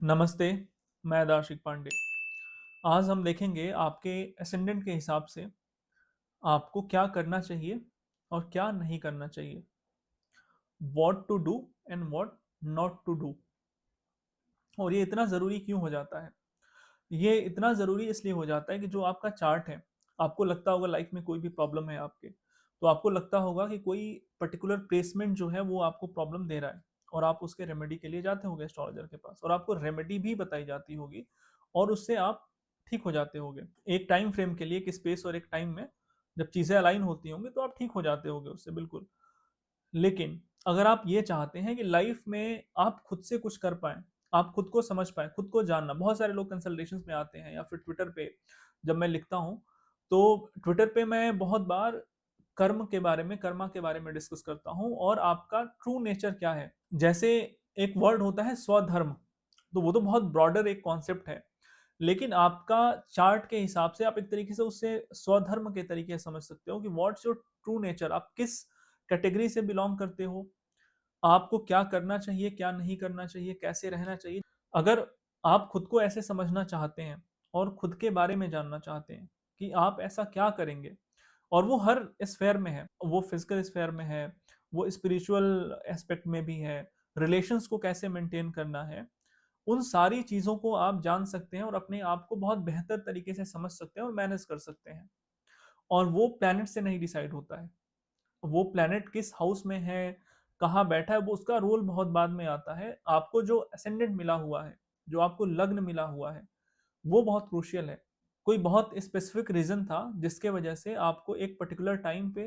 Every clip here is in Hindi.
नमस्ते, मैं दार्शिक पांडे। आज हम देखेंगे आपके असेंडेंट के हिसाब से आपको क्या करना चाहिए और क्या नहीं करना चाहिए। What to do and what not to do. और ये इतना ज़रूरी क्यों हो जाता है? ये इतना ज़रूरी इसलिए हो जाता है कि जो आपका चार्ट है, आपको लगता होगा लाइफ में कोई भी प्रॉब्लम है आपके, तो आपको लगता होगा कि कोई पर्टिकुलर प्लेसमेंट जो है वो आपको प्रॉब्लम दे रहा है और आप उसके रेमेडी के लिए जाते होगे एस्ट्रोलॉजर के पास और आपको रेमेडी भी बताई जाती होगी और उससे आप ठीक हो जाते होगे। एक टाइम फ्रेम के लिए, एक स्पेस और एक टाइम में जब चीज़ें अलाइन होती होंगी तो आप ठीक हो जाते होगे उससे, बिल्कुल। लेकिन अगर आप ये चाहते हैं कि लाइफ में आप खुद से कुछ कर पाएँ, आप खुद को समझ पाएँ, खुद को जानना, बहुत सारे लोग कंसल्टेशंस में आते हैं या फिर ट्विटर पे जब मैं लिखता हूँ, तो ट्विटर पे मैं बहुत बार कर्मा के बारे में डिस्कस करता हूँ और आपका ट्रू नेचर क्या है। जैसे एक वर्ड होता है स्वधर्म, तो वो तो बहुत ब्रॉडर एक कॉन्सेप्ट है। लेकिन आपका चार्ट के हिसाब से आप एक तरीके से उससे स्वधर्म के तरीके से समझ सकते हो कि व्हाट्स योर ट्रू नेचर, आप किस कैटेगरी से बिलोंग करते हो, आपको क्या करना चाहिए, क्या नहीं करना चाहिए, कैसे रहना चाहिए। अगर आप खुद को ऐसे समझना चाहते हैं और खुद के बारे में जानना चाहते हैं कि आप ऐसा क्या करेंगे, और वो हर स्फेयर में है, वो फिजिकल स्फेयर में है, वो स्पिरिचुअल एस्पेक्ट में भी है, रिलेशंस को कैसे मेंटेन करना है, उन सारी चीज़ों को आप जान सकते हैं और अपने आप को बहुत बेहतर तरीके से समझ सकते हैं और मैनेज कर सकते हैं। और वो प्लैनेट से नहीं डिसाइड होता है। वो प्लैनेट किस हाउस में है, कहाँ बैठा है, वो उसका रोल बहुत बाद में आता है। आपको जो असेंडेंट मिला हुआ है, जो आपको लग्न मिला हुआ है, वो बहुत क्रूशियल है। कोई बहुत स्पेसिफिक रीज़न था जिसके वजह से आपको एक पर्टिकुलर टाइम पे,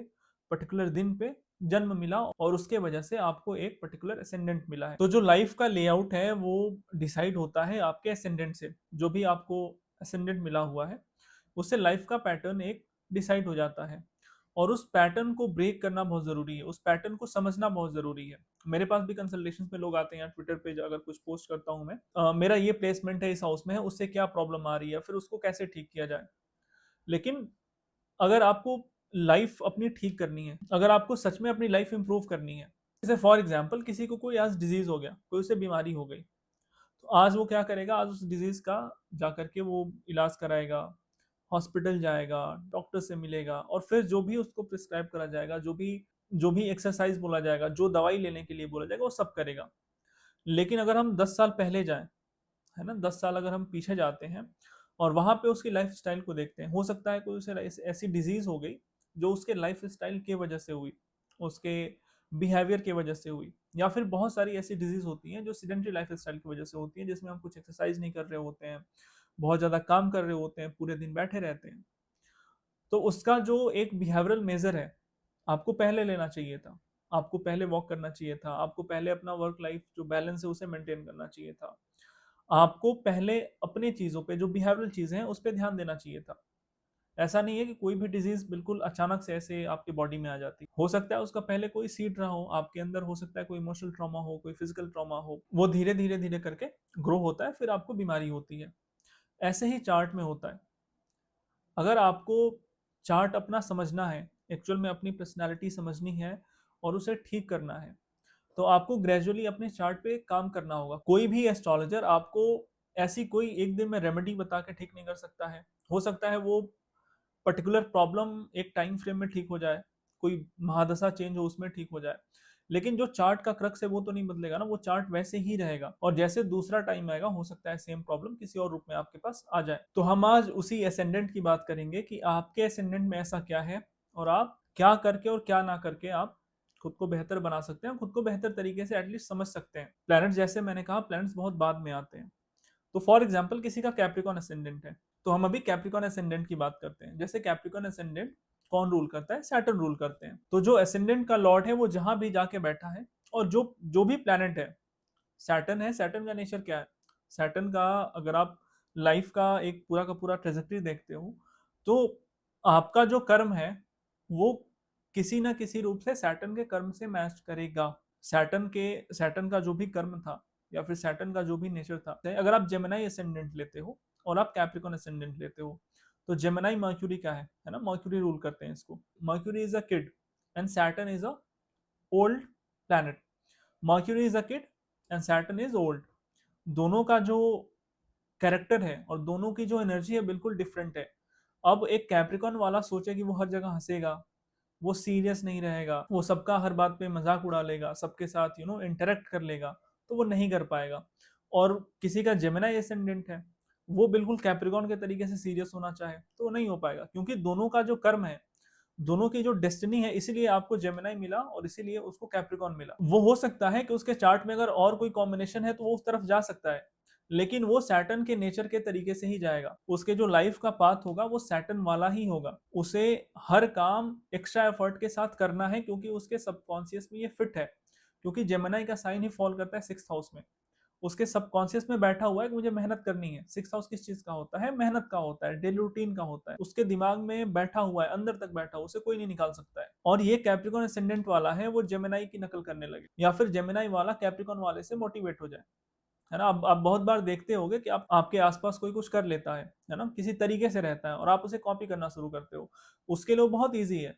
पर्टिकुलर दिन पे जन्म मिला और उसके वजह से आपको एक पर्टिकुलर असेंडेंट मिला है। तो जो लाइफ का लेआउट है वो डिसाइड होता है आपके असेंडेंट से। जो भी आपको असेंडेंट मिला हुआ है, उससे लाइफ का पैटर्न एक डिसाइड हो जाता है। और उस पैटर्न को ब्रेक करना बहुत ज़रूरी है, उस पैटर्न को समझना बहुत ज़रूरी है। मेरे पास भी कंसल्टेशंस में लोग आते हैं, ट्विटर पे अगर कुछ पोस्ट करता हूँ मैं, मेरा ये प्लेसमेंट है, इस हाउस में है, उससे क्या प्रॉब्लम आ रही है, फिर उसको कैसे ठीक किया जाए। लेकिन अगर आपको लाइफ अपनी ठीक करनी है, अगर आपको सच में अपनी लाइफ इंप्रूव करनी है, जैसे फॉर एग्जाम्पल किसी को कोई आज डिजीज हो गया, कोई उसे बीमारी हो गई, तो आज वो क्या करेगा, आज उस डिजीज का जा करके वो इलाज कराएगा, हॉस्पिटल जाएगा, डॉक्टर से मिलेगा और फिर जो भी उसको प्रिस्क्राइब करा जाएगा, जो भी एक्सरसाइज बोला जाएगा, जो दवाई लेने के लिए बोला जाएगा, वो सब करेगा। लेकिन अगर हम 10 साल पहले जाएं, है ना, 10 साल अगर हम पीछे जाते हैं और वहां पे उसकी लाइफ स्टाइल को देखते हैं, हो सकता है कोई उसे ऐसी डिजीज हो गई जो उसके लाइफ स्टाइल की वजह से हुई, उसके बिहेवियर की वजह से हुई, या फिर बहुत सारी ऐसी डिजीज होती हैं जो सीडेंटरी लाइफ स्टाइल की वजह से होती हैं, जिसमें हम कुछ एक्सरसाइज नहीं कर रहे होते हैं, बहुत ज़्यादा काम कर रहे होते हैं, पूरे दिन बैठे रहते हैं। तो उसका जो एक बिहेवियरल मेजर है, आपको पहले लेना चाहिए था। आपको पहले वॉक करना चाहिए था, आपको पहले अपना वर्क लाइफ जो बैलेंस है उसे मेंटेन करना चाहिए था, आपको पहले अपनी चीज़ों पे, जो बिहेवियरल चीज़ें हैं उस पे ध्यान देना चाहिए था। ऐसा नहीं है कि कोई भी डिजीज़ बिल्कुल अचानक से ऐसे आपकी बॉडी में आ जाती। हो सकता है उसका पहले कोई सीड रहा हो आपके अंदर, हो सकता है कोई इमोशनल ट्रॉमा हो, कोई फिजिकल ट्रॉमा हो, वो धीरे धीरे धीरे करके ग्रो होता है, फिर आपको बीमारी होती है। ऐसे ही चार्ट में होता है। अगर आपको चार्ट अपना समझना है, एक्चुअल में अपनी पर्सनैलिटी समझनी है और उसे ठीक करना है, तो आपको ग्रेजुअली अपने चार्ट पे काम करना होगा। कोई भी एस्ट्रोलॉजर आपको ऐसी कोई एक दिन में रेमेडी बता के ठीक नहीं कर सकता है। हो सकता है वो पर्टिकुलर प्रॉब्लम एक टाइम फ्रेम में ठीक हो जाए, कोई महादशा चेंज हो उसमें ठीक हो जाए, लेकिन जो चार्ट का क्रक्स है वो तो नहीं बदलेगा ना, वो चार्ट वैसे ही रहेगा और जैसे दूसरा टाइम आएगा हो सकता है सेम प्रॉब्लम किसी और रूप में आपके पास आ जाए। तो हम आज उसी एसेंडेंट की बात करेंगे कि आपके एसेंडेंट में ऐसा क्या है और आप क्या करके और क्या ना करके आप खुद को बेहतर बना सकते हैं, खुद को बेहतर तरीके से एटलीस्ट समझ सकते हैं। प्लैनेट, जैसे मैंने कहा, प्लैनेट्स बहुत बाद में आते हैं। तो फॉर एग्जाम्पल किसी का कैप्रिकॉन असेंडेंट है, तो हम अभी कैप्रिकॉन असेंडेंट की बात करते हैं। जैसे कैप्रिकॉन असेंडेंट कौन रूल करता है? सैटर्न रूल करते हैं। तो जो असेंडेंट का लॉर्ड है वो जहां भी जाके बैठा है, और जो जो भी प्लैनेट है, सैटर्न है, सैटर्न का नेचर क्या है? सैटर्न का, अगर आप लाइफ का एक पूरा का पूरा ट्रेजेक्टरी देखते हो, तो आपका जो कर्म है वो किसी ना किसी रूप से सैटर्न के कर्म से मैच करेगा। सैटर्न का जो भी कर्म था या फिर सैटर्न का जो भी नेचर था, अगर आप जेमिनाई असेंडेंट लेते हो और आप कैप्रिकॉन असेंडेंट लेते हो, तो जेमिनाई मर्क्यूरी क्या है ना, मर्क्यूरी रूल करते हैं इसको। Mercury is a kid and Saturn is a old planet. Mercury is a kid and Saturn is old. दोनों का जो कैरेक्टर है और दोनों की जो एनर्जी है बिल्कुल डिफरेंट है। अब एक कैप्रिकॉन वाला सोचे कि वो हर जगह हंसेगा, वो सीरियस नहीं रहेगा, वो सबका हर बात पे मजाक उड़ा लेगा, सबके साथ इंटरेक्ट कर लेगा, तो वो नहीं कर पाएगा। और किसी का जेमिनाई एसेंडेंट है, वो बिल्कुल कैप्रिकॉन के तरीके से सीरियस होना चाहे तो वो नहीं हो पाएगा, क्योंकि दोनों का जो कर्म है, दोनों की जो डेस्टिनी है, इसीलिए आपको जेमिनाई मिला और इसीलिए उसको कैप्रिकॉन मिला। वो हो सकता है कि उसके चार्ट में अगर और कोई कॉम्बिनेशन है तो वो उस तरफ जा सकता है, लेकिन वो सैटर्न के नेचर के तरीके से ही जाएगा। उसके जो लाइफ का पाथ होगा वो सैटर्न वाला ही होगा। उसे हर काम एक्स्ट्रा एफर्ट के साथ करना है, क्योंकि उसके सबकॉन्शियस में ये फिट है, क्योंकि जेमिनाई का साइन ही फॉल करता है सिक्स्थ हाउस में। उसके सबकॉन्शियस में बैठा हुआ है कि मुझे मेहनत करनी है। सिक्स हाउस किस चीज का होता है? मेहनत का होता है, डेली रूटीन का होता है। उसके दिमाग में बैठा हुआ है, अंदर तक बैठा हुआ, उसे कोई नहीं निकाल सकता है। और ये कैप्रिकॉन असेंडेंट वाला है, वो जेमिनाई की नकल करने लगे, या फिर जेमिनाई वाला कैप्रिकॉन वाले से मोटिवेट हो जाए। है ना? आप बहुत बार देखते होगे कि आप आपके आसपास कोई कुछ कर लेता है ना, किसी तरीके से रहता है और आप उसे कॉपी करना शुरू करते हो। उसके लिए वो बहुत ईजी है,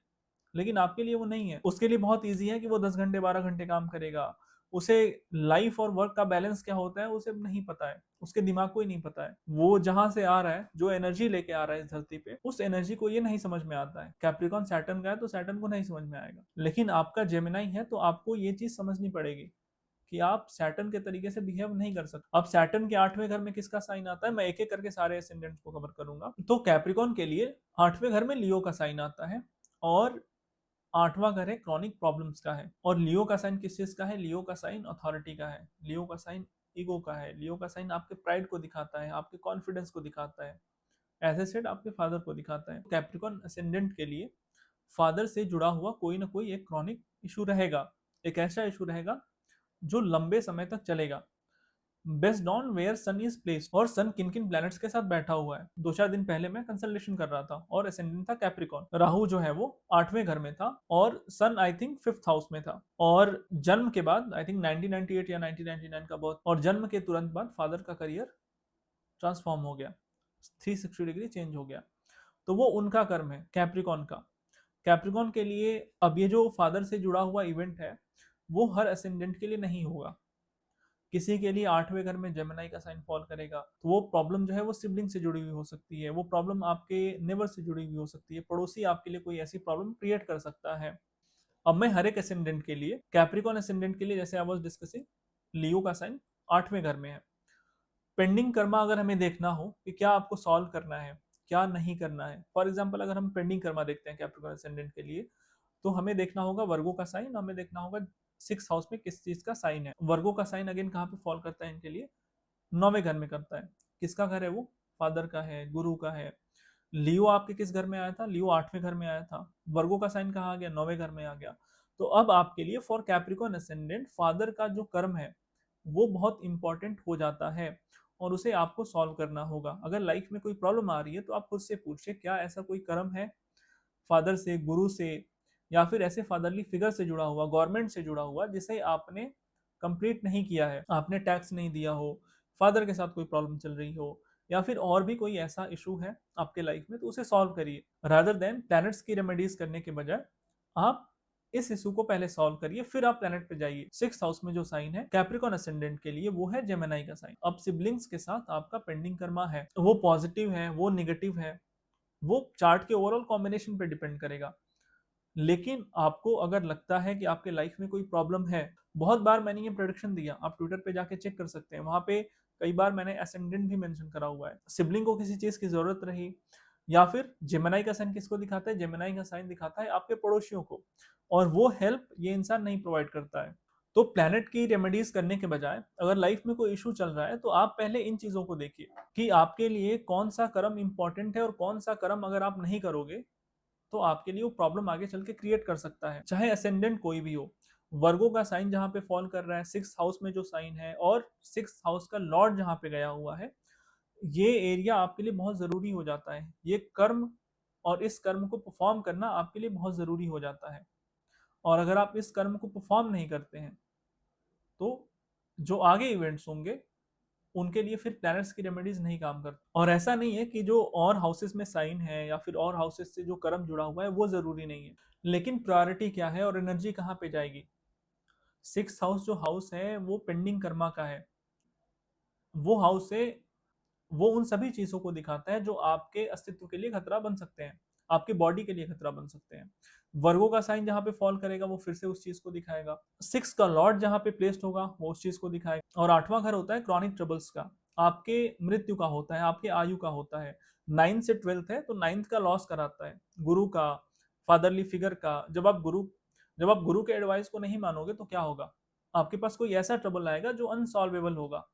लेकिन आपके लिए वो नहीं है। उसके लिए बहुत ईजी है कि वो 10 घंटे 12 घंटे काम करेगा। उसे लाइफ और वर्क का बैलेंस क्या होता है उसे नहीं पता है, उसके दिमाग को ही नहीं पता है। वो जहां से आ रहा है, जो एनर्जी लेके आ रहा है इस धरती पे, उस एनर्जी को ये नहीं समझ में आता है। कैप्रिकॉन सैटर्न का है तो सैटर्न को नहीं समझ में आएगा, लेकिन आपका जेमिनाई है तो आपको ये चीज समझनी पड़ेगी कि आप सैटर्न के तरीके से बिहेव नहीं कर सकते। अब सैटर्न के 8वें घर में किसका साइन आता है, मैं एक एक करके सारे एसेंडेंट्स को कवर करूंगा। तो कैप्रिकॉन के लिए 8वें घर में लियो का साइन आता है, और 8वां घर है क्रॉनिक प्रॉब्लम्स का है। और लियो का साइन किस चीज का है? लियो का साइन अथॉरिटी का है, लियो का साइन ईगो का है, लियो का साइन आपके प्राइड को दिखाता है, आपके कॉन्फिडेंस को दिखाता है, एज ए सेड आपके फादर को दिखाता है। कैप्रिकॉन असेंडेंट के लिए फादर से जुड़ा हुआ कोई ना कोई एक क्रॉनिक इशू रहेगा, एक ऐसा इशू रहेगा जो लंबे समय तक चलेगा। Based on where sun is place, और सन किन किन प्लैनेट्स के साथ बैठा हुआ है। 2 4 दिन पहले मैं कंसल्टेशन कर रहा था और असेंडेंट था कैप्रिकॉन। राहु जो है वो 8वें घर में था और सन आई थिंक 5th हाउस में था। और जन्म के बाद आई थिंक 1998 या 1999 का बहुत, और जन्म के तुरंत बाद फादर का करियर ट्रांसफॉर्म हो गया, 360 डिग्री चेंज हो गया। तो वो उनका कर्म है कैप्रिकॉन का। कैप्रिकॉन के लिए अब ये जो फादर से जुड़ा हुआ इवेंट है, वो हर असेंडेंट के लिए नहीं होगा। किसी के लिए 8वें घर में जेमिनाई का साइन फॉल करेगा तो वो प्रॉब्लम जो है वो सिबलिंग से जुड़ी हुई हो सकती है, वो प्रॉब्लम आपके नेबर से जुड़ी हुई हो सकती है, पड़ोसी आपके लिए कोई ऐसी प्रॉब्लम क्रिएट कर सकता है। अब मैं हर एक असेंडेंट के लिए, कैप्रिकॉन असेंडेंट के लिए, जैसे आई वाज डिस्कसिंग, लियो का साइन 8वें घर में है। पेंडिंग कर्मा अगर हमें देखना हो कि क्या आपको सॉल्व करना है, क्या नहीं करना है, फॉर एग्जाम्पल अगर हम पेंडिंग कर्मा देखते हैं कैप्रिकॉन असेंडेंट के लिए, तो हमें देखना होगा वर्गो का साइन, हमें देखना होगा 6th हाउस में किस चीज का साइन है। वर्गो का साइन अगेन कहाँ पे फॉल करता है इनके लिए? 9वें घर में करता है। किसका घर है वो? फादर का है, गुरु का है। लियो आपके किस घर में आया था? लियो 8वें घर में आया था। वर्गो का साइन कहाँ आ गया? 9वें घर में आ गया। तो अब आपके लिए फॉर कैप्रिकॉन असेंडेंट फादर का जो कर्म है वो बहुत इंपॉर्टेंट हो जाता है, और उसे आपको सॉल्व करना होगा। अगर लाइफ में कोई प्रॉब्लम आ रही है तो आप खुद से पूछिए क्या ऐसा कोई कर्म है फादर से, गुरु से, या फिर ऐसे फादरली फिगर से जुड़ा हुआ, गवर्नमेंट से जुड़ा हुआ, जिसे आपने कंप्लीट नहीं किया है, आपने टैक्स नहीं दिया हो, फादर के साथ कोई प्रॉब्लम चल रही हो, या फिर और भी कोई ऐसा इशू है आपके लाइफ में, तो उसे सॉल्व करिए। रादर देन प्लैनेट्स की रेमेडीज करने के बजाय आप इस इशू को पहले सॉल्व करिए, फिर आप प्लैनेट पे जाइए। 6th हाउस में जो साइन है कैप्रिकॉन असेंडेंट के लिए वो है जेमिनाई का साइन। अब सिबलिंग्स के साथ आपका पेंडिंग कर्मा है, वो पॉजिटिव है, वो निगेटिव है, वो चार्ट के ओवरऑल कॉम्बिनेशन पे डिपेंड करेगा। लेकिन आपको अगर लगता है कि आपके लाइफ में कोई प्रॉब्लम है, बहुत बार मैंने ये प्रोडिक्शन दिया, आप ट्विटर पे जाके चेक कर सकते हैं, वहां पे कई बार मैंने असेंडेंट भी मेंशन करा हुआ है। सिबलिंग को किसी चीज की जरूरत रही, या फिर जेमिनाई का साइन किसको दिखाता है? जेमिनाई का साइन दिखाता है आपके पड़ोसियों को, और वो हेल्प ये इंसान नहीं प्रोवाइड करता है। तो प्लैनेट की रेमेडीज करने के बजाय अगर लाइफ में कोई इशू चल रहा है तो आप पहले इन चीजों को देखिए कि आपके लिए कौन सा कर्म इंपॉर्टेंट है, और कौन सा कर्म अगर आप नहीं करोगे तो आपके लिए वो प्रॉब्लम आगे चल के क्रिएट कर सकता है, चाहे असेंडेंट कोई भी हो। वर्गो का साइन जहां पे फॉल कर रहा है, 6th हाउस में जो साइन है, और 6th हाउस का लॉर्ड जहां पे गया हुआ है, ये एरिया आपके लिए बहुत जरूरी हो जाता है। ये कर्म और इस कर्म को परफॉर्म करना आपके लिए बहुत जरूरी हो जाता है। और अगर आप इस कर्म को परफॉर्म नहीं करते हैं तो जो आगे इवेंट्स होंगे उनके लिए फिर प्लैनेट्स की रेमेडीज नहीं काम करती। और ऐसा नहीं है कि जो और हाउसेस में साइन है या फिर और हाउसेस से जो कर्म जुड़ा हुआ है वो जरूरी नहीं है, लेकिन प्रायोरिटी क्या है और एनर्जी कहाँ पे जाएगी? 6th हाउस जो हाउस है वो पेंडिंग कर्मा का है, वो हाउस से वो उन सभी चीजों को दिखाता है जो आपके अस्तित्व के लिए खतरा बन सकते हैं, आपके बॉडी के लिए खतरा बन सकते हैं। वर्गो का साइन जहां पे फॉल करेगा वो फिर से उस चीज को दिखाएगा। सिक्स का लॉर्ड जहां पे प्लेस्ड होगा वो उस चीज को दिखाएगा। और आठवां घर होता है क्रॉनिक ट्रबल्स का, आपके मृत्यु का होता है, आपके आयु का होता है। 9 से 12 है तो 9th का लॉस कराता है, गुरु का, फादरली फिगर का। जब आप गुरु के एडवाइस को नहीं मानोगे तो क्या होगा, आपके पास कोई ऐसा ट्रबल आएगा जो अनसॉल्वेबल होगा,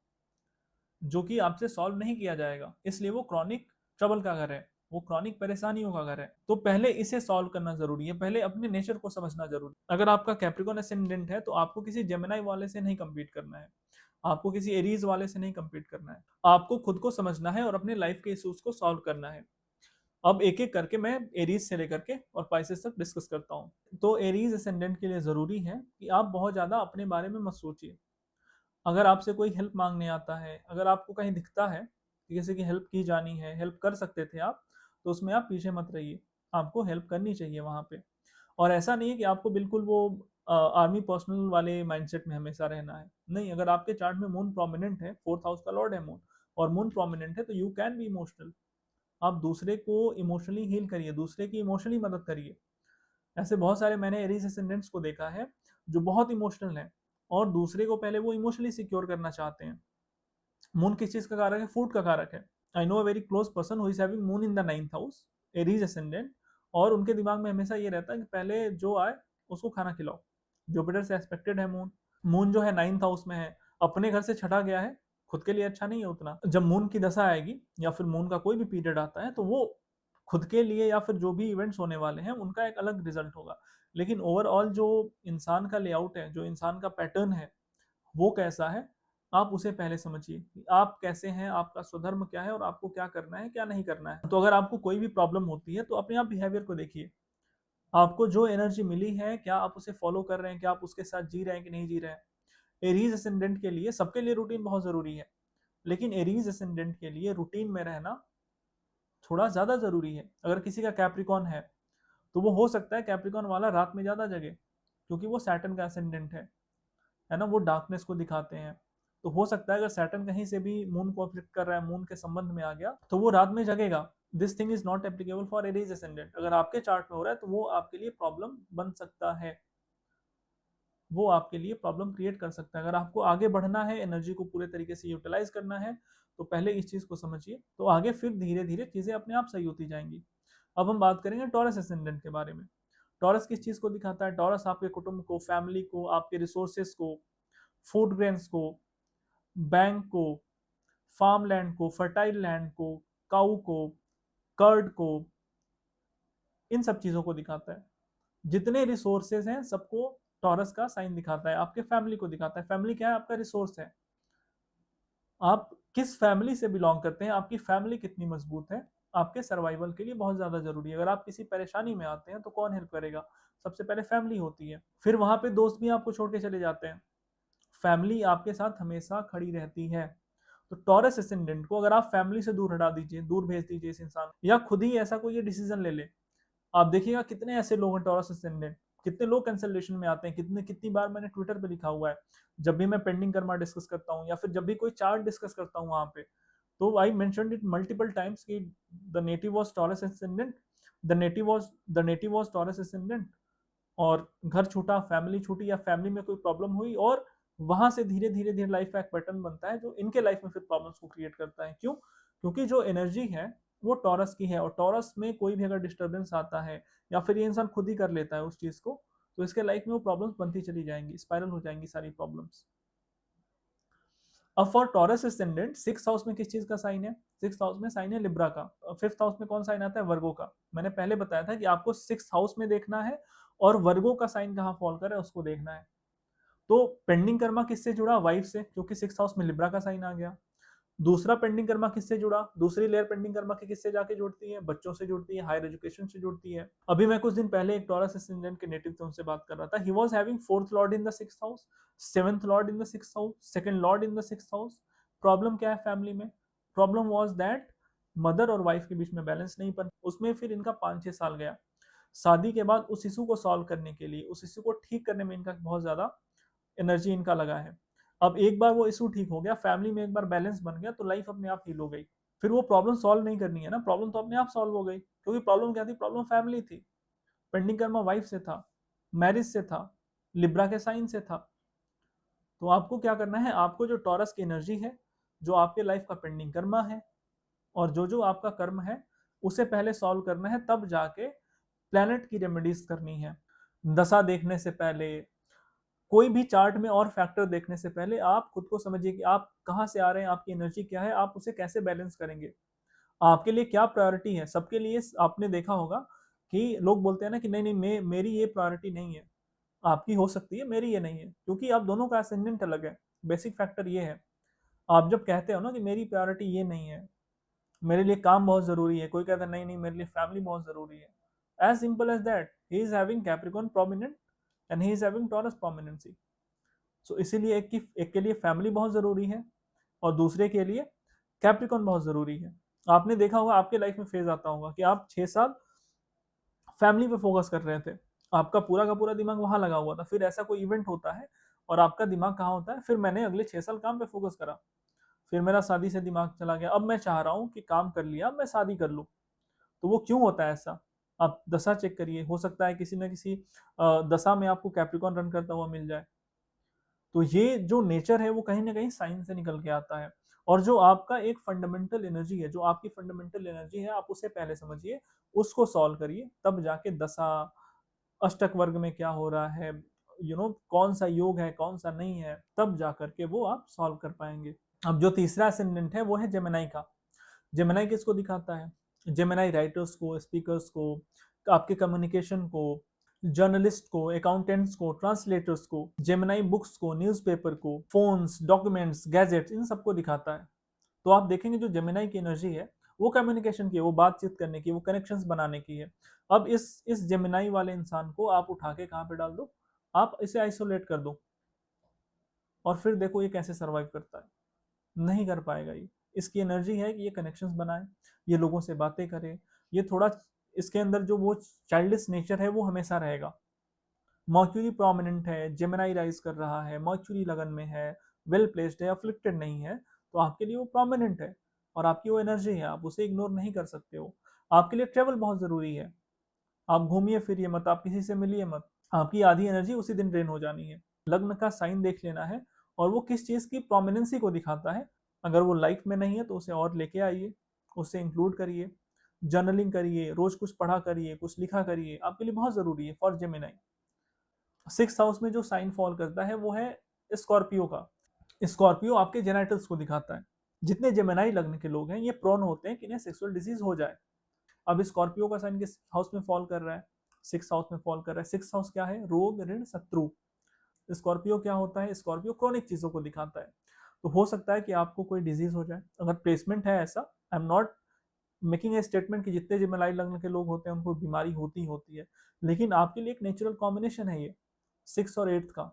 जो कि आपसे सॉल्व नहीं किया जाएगा। इसलिए वो क्रॉनिक ट्रबल का घर है, वो क्रॉनिक परेशानियों का घर है। तो पहले इसे सॉल्व करना जरूरी है, पहले अपने नेचर को समझना जरूरी है। अगर आपका कैप्रिकॉन असेंडेंट है तो आपको किसी जेमिनाई वाले से नहीं कम्पीट करना है, आपको किसी एरीज वाले से नहीं कम्पीट करना है। आपको खुद को समझना है और अपने लाइफ के इश्यूज को सॉल्व करना है। अब एक एक करके मैं एरीज से लेकर के और पाइसेस तक डिस्कस करता हूँ। तो एरीज असेंडेंट के लिए जरूरी है कि आप बहुत ज्यादा अपने बारे में मत सोचिए। अगर आपसे कोई हेल्प मांगने आता है, अगर आपको कहीं दिखता है कि किसी की हेल्प की जानी है, हेल्प कर सकते थे आप, तो उसमें आप पीछे मत रहिए, आपको हेल्प करनी चाहिए वहां पे। और ऐसा नहीं है कि आपको बिल्कुल वो आर्मी पर्सनल वाले माइंडसेट में हमेशा रहना है, नहीं। अगर आपके चार्ट में मून प्रोमिनेंट है, 4th हाउस का लॉर्ड है मून, और मून प्रोमिनेंट है, तो यू कैन बी इमोशनल। आप दूसरे को इमोशनली हील करिए, दूसरे की इमोशनली मदद करिए। ऐसे बहुत सारे मैंने एरीज असेंडेंट्स को देखा है जो बहुत इमोशनल है और दूसरे को पहले वो इमोशनली सिक्योर करना चाहते हैं। मून किस चीज का कारक है, फूड का कारक है। I know a very close person who is having moon in the 9th house, Aries ascendant, और उनके दिमाग में हमेशा ये रहता है कि पहले जो आए उसको खाना खिलाओ। जुपिटर से एस्पेक्टेड है मून, मून जो है 9th हाउस में है, अपने घर से छठा गया है, खुद के लिए अच्छा नहीं है उतना। जब मून की दशा आएगी या फिर मून का कोई भी पीरियड आता है तो वो खुद के लिए या फिर जो भी इवेंट्स होने वाले हैं उनका एक अलग रिजल्ट होगा। लेकिन ओवरऑल जो इंसान का लेआउट है, जो इंसान का पैटर्न है, वो कैसा है, आप उसे पहले समझिए कि आप कैसे हैं, आपका स्वधर्म क्या है और आपको क्या करना है क्या नहीं करना है। तो अगर आपको कोई भी प्रॉब्लम होती है तो अपने आप बिहेवियर को देखिए, आपको जो एनर्जी मिली है क्या आप उसे फॉलो कर रहे हैं, क्या आप उसके साथ जी रहे हैं कि नहीं जी रहे हैं। एरीज असेंडेंट के लिए, सबके लिए रूटीन बहुत जरूरी है, लेकिन एरीज असेंडेंट के लिए रूटीन में रहना थोड़ा ज्यादा जरूरी है। अगर किसी का कैप्रिकॉन है तो वो हो सकता है कैप्रिकॉन वाला रात में ज्यादा जगे, क्योंकि वो सैटर्न का असेंडेंट है ना, वो डार्कनेस को दिखाते हैं। तो हो सकता है अगर सैटर्न कहीं से भी मून को अफेक्ट कर रहा है, मून के संबंध में आ गया, तो वो रात में जगेगा। This thing is not applicable for Aries ascendant. अगर आपके चार्ट में हो रहा है तो वो आपके लिए प्रॉब्लम बन सकता है, वो आपके लिए प्रॉब्लम क्रिएट कर सकता है। अगर आपको आगे बढ़ना है, एनर्जी को पूरे तरीके से यूटिलाइज करना है, तो पहले इस चीज को समझिए, तो आगे फिर धीरे धीरे चीजें अपने आप सही होती जाएंगी। अब हम बात करेंगे टॉरस असेंडेंट के बारे में। टॉरस किस चीज को दिखाता है, टॉरस आपके कुटुंब को, फैमिली को, आपके रिसोर्सेस को, फूड ग्रेन्स को, बैंक को, फार्म लैंड को, फर्टाइल लैंड को, काऊ को, कर्ड को, इन सब चीजों को दिखाता है। जितने रिसोर्सेज हैं सबको टॉरस का साइन दिखाता है। आपके फैमिली को दिखाता है, फैमिली क्या है, आपका रिसोर्स है। आप किस फैमिली से बिलोंग करते हैं, आपकी फैमिली कितनी मजबूत है, आपके सर्वाइवल के लिए बहुत ज्यादा जरूरी है। अगर आप किसी परेशानी में आते हैं तो कौन हेल्प करेगा, सबसे पहले फैमिली होती है। फिर वहां पे दोस्त भी आपको छोड़ के चले जाते हैं, फैमिली आपके साथ हमेशा खड़ी रहती है। तो टॉरस असेंडेंट को अगर आप फैमिली से दूर हटा दीजिए, दूर भेज दीजिए इस इंसान, या खुद ही ऐसा कोई डिसीजन ले ले, आप देखिएगा कितने ऐसे लोग हैं टॉरस असेंडेंट, कितने लोग कैंसलेशन में आते हैं। कितनी बार मैंने ट्विटर पे लिखा हुआ है, जब भी मैं पेंडिंग कर्मा डिस्कस करता हूँ या फिर जब भी कोई चार्ट डिस्कस करता हूँ वहां पे, तो I mentioned it multiple times कि the native was Taurus ascendant, the native was Taurus ascendant. और घर छूटा, फैमिली छूटी, या फैमिली में कोई प्रॉब्लम हुई, और वहां से धीरे धीरे धीरे लाइफ का एक पैटर्न बनता है जो इनके लाइफ में फिर प्रॉब्लम्स को क्रिएट करता है। क्यों? क्योंकि जो एनर्जी है वो टॉरस की है, और टॉरस में कोई भी अगर डिस्टर्बेंस आता है या फिर ये इंसान खुद ही कर लेता है उस चीज को, तो इसके लाइफ में वो प्रॉब्लम्स बनती चली जाएंगी, स्पाइरल हो जाएंगी सारी प्रॉब्लम्स। अब for taurus ascendant 6th house में किस चीज का साइन है, 6th हाउस में साइन है लिब्रा का। 5th हाउस में कौन साइन आता है, वर्गो का। मैंने पहले बताया था कि आपको 6th हाउस में देखना है और वर्गो का साइन कहाँ फॉल करे उसको देखना है। तो पेंडिंग कर्मा किससे जुड़ा, वाइफ से, क्योंकि 6th हाउस में लिब्रा का साइन आ गया। दूसरा पेंडिंग कर्मा किससे जुड़ा, दूसरी लेयर पेंडिंग कर्मा की किससे जाके जुड़ती है, बच्चों से जुड़ती है, हायर एजुकेशन से जुड़ती है। अभी मैं कुछ दिन पहले एक टॉरस असेंडेंट के नेटिव थे उनसे बात कर रहा था। He was having 4th Lord in the 6th house, 7th Lord in the 6th house, second Lord in the 6th house. Problem क्या है फैमिली में, प्रॉब्लम वाज दैट मदर और वाइफ के बीच में बैलेंस नहीं बन, उसमें फिर इनका 5-6 साल गया। शादी के बाद उस इशू को सॉल्व करने के लिए, उस इशू को ठीक करने में इनका बहुत ज्यादा एनर्जी इनका लगा है। अब एक बार वो इशू ठीक हो गया, फैमिली में एक बार बैलेंस बन गया, तो लाइफ अपने आप हील हो गई। फिर वो प्रॉब्लम सॉल्व नहीं करनी है ना, प्रॉब्लम तो अपने आप सॉल्व हो गई, क्योंकि प्रॉब्लम क्या थी, प्रॉब्लम फैमिली थी। पेंडिंग कर्मा वाइफ से था, मैरिज से था, लिब्रा के साइन से था। तो आपको क्या करना है, आपको जो टॉरस की एनर्जी है, जो आपके लाइफ का पेंडिंग कर्मा है, और जो जो आपका कर्म है, उसे पहले सॉल्व करना है, तब जाके प्लैनेट की रेमेडीज करनी है। दशा देखने से पहले, कोई भी चार्ट में और फैक्टर देखने से पहले, आप खुद को समझिए कि आप कहाँ से आ रहे हैं, आपकी एनर्जी क्या है, आप उसे कैसे बैलेंस करेंगे, आपके लिए क्या प्रायोरिटी है। सबके लिए आपने देखा होगा कि लोग बोलते हैं ना कि नहीं नहीं, मेरी ये प्रायोरिटी नहीं है। आपकी हो सकती है, मेरी ये नहीं है, क्योंकि आप दोनों का असेंडेंट अलग है। बेसिक फैक्टर ये है, आप जब कहते हो ना कि मेरी प्रायोरिटी ये नहीं है, मेरे लिए काम बहुत जरूरी है, कोई कहता है नहीं नहीं मेरे लिए फैमिली बहुत जरूरी है, as simple as that, he is having Capricorn prominent and he is having Taurus prominency. So इसीलिए एक के लिए फैमिली बहुत जरूरी है, और दूसरे के लिए कैप्रिकॉर्न बहुत जरूरी है। आपने देखा होगा, आपके लाइफ में फेज आता होगा कि आप 6 साल फैमिली पे फोकस कर रहे थे, आपका पूरा का पूरा दिमाग वहां लगा हुआ था, फिर ऐसा कोई इवेंट होता है और आपका दिमाग कहाँ होता है, फिर मैंने अगले 6 साल काम पे फोकस करा, फिर मेरा शादी से दिमाग चला गया, अब मैं चाह रहा हूँ कि काम कर लिया, अब मैं शादी कर लूँ। तो वो क्यों होता है ऐसा, आप दशा चेक करिए, हो सकता है किसी न किसी दशा में आपको कैप्रिकॉन रन करता हुआ मिल जाए। तो ये जो नेचर है वो कहीं ना कहीं साइंस से निकल के आता है। और जो आपका एक फंडामेंटल एनर्जी है, जो आपकी फंडामेंटल एनर्जी है, आप उसे पहले समझिए, उसको सॉल्व करिए, तब जाके दशा, अष्टक वर्ग में क्या हो रहा है, कौन सा योग है कौन सा नहीं है, तब जा करके वो आप सॉल्व कर पाएंगे। अब जो तीसरा असेंडेंट है वो है जेमिनाई का। जेमिनाई किसको दिखाता है, जेमिनाई राइटर्स को, स्पीकर्स को, आपके कम्युनिकेशन को, जर्नलिस्ट को, अकाउंटेंट्स को, ट्रांसलेटर्स को, जेमिनाई बुक्स को, न्यूज़पेपर को, फोन्स, डॉक्यूमेंट्स, गैजेट्स, इन सबको दिखाता है। तो आप देखेंगे जो जेमिनाई की एनर्जी है, वो कम्युनिकेशन की है, वो बातचीत करने की, वो कनेक्शंस बनाने की है। अब इस जेमिनाई वाले इंसान को आप उठा के कहाँ पे डाल दो, आप इसे आइसोलेट कर दो, और फिर देखो ये कैसे सर्वाइव करता है। नहीं कर पाएगा ये। इसकी एनर्जी है कि ये कनेक्शंस बनाए, ये लोगों से बातें करे, ये थोड़ा, इसके अंदर जो वो चाइल्डिश नेचर है वो हमेशा रहेगा। मर्क्यूरी प्रोमिनेंट है, जेमिनाई राइज कर रहा है, मर्क्यूरी लगन में है, वेल प्लेस्ड है, अफ्लिक्टेड नहीं है, तो आपके लिए वो प्रोमिनेंट है, और आपकी वो एनर्जी है, आप उसे इग्नोर नहीं कर सकते हो। आपके लिए ट्रेवल बहुत जरूरी है, आप घूमिए फिरिए मत, आप किसी से मिलिए मत, आपकी आधी एनर्जी उसी दिन ड्रेन हो जानी है। लग्न का साइन देख लेना है, और वो किस चीज की प्रोमिनेंसी को दिखाता है। अगर वो लाइफ में नहीं है तो उसे और लेके आइए, उसे इंक्लूड करिए, जर्नलिंग करिए, रोज कुछ पढ़ा करिए, कुछ लिखा करिए, आपके लिए बहुत जरूरी है फॉर जेमिनाई। 6th हाउस में जो साइन फॉल करता है वो है स्कॉर्पियो का। स्कॉर्पियो आपके जेनेटल्स को दिखाता है। जितने जेमिनाई लग्न के लोग हैं ये प्रोन होते हैं कि इन्हें सेक्सुअल डिजीज हो जाए। अब स्कॉर्पियो का साइन किस हाउस में फॉल कर रहा है, 6th हाउस में फॉल कर रहा है। 6th हाउस क्या है, रोग ऋण शत्रु। स्कॉर्पियो क्या होता है, स्कॉर्पियो क्रॉनिक चीजों को दिखाता है। तो हो सकता है कि आपको कोई डिजीज हो जाए, अगर प्लेसमेंट है ऐसा। I am not making a statement कि जितने जिम्मेदारी लगने के लोग होते हैं उनको बीमारी होती होती है, लेकिन आपके लिए एक नेचुरल कॉम्बिनेशन है ये 6 और 8 का।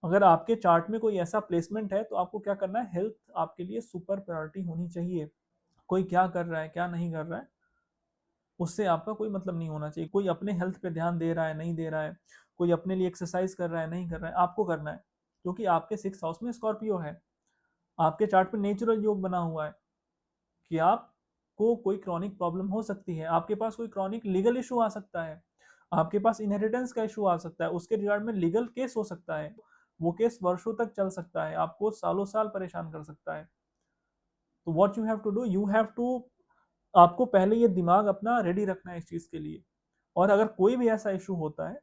अगर आपके चार्ट में कोई ऐसा प्लेसमेंट है तो आपको क्या करना है, हेल्थ आपके लिए सुपर प्रायोरिटी होनी चाहिए। कोई क्या कर रहा है क्या नहीं कर रहा है उससे आपका कोई मतलब नहीं होना चाहिए। कोई अपने हेल्थ पे ध्यान दे रहा है नहीं दे रहा है, कोई अपने लिए एक्सरसाइज कर रहा है नहीं कर रहा है, आपको करना है, क्योंकि आपके 6th हाउस में स्कॉर्पियो है। आपके चार्ट पे नेचुरल योग बना हुआ है कि आपको कोई क्रॉनिक प्रॉब्लम हो सकती है, आपके पास कोई क्रॉनिक लीगल इशू आ सकता है, आपके पास इनहेरिटेंस का इशू आ सकता है, उसके रिगार्ड में लीगल केस हो सकता है, वो केस वर्षों तक चल सकता है, आपको सालों साल परेशान कर सकता है। तो what you have to do, you have to, आपको पहले ये दिमाग अपना रेडी रखना है इस चीज के लिए। और अगर कोई भी ऐसा इशू होता है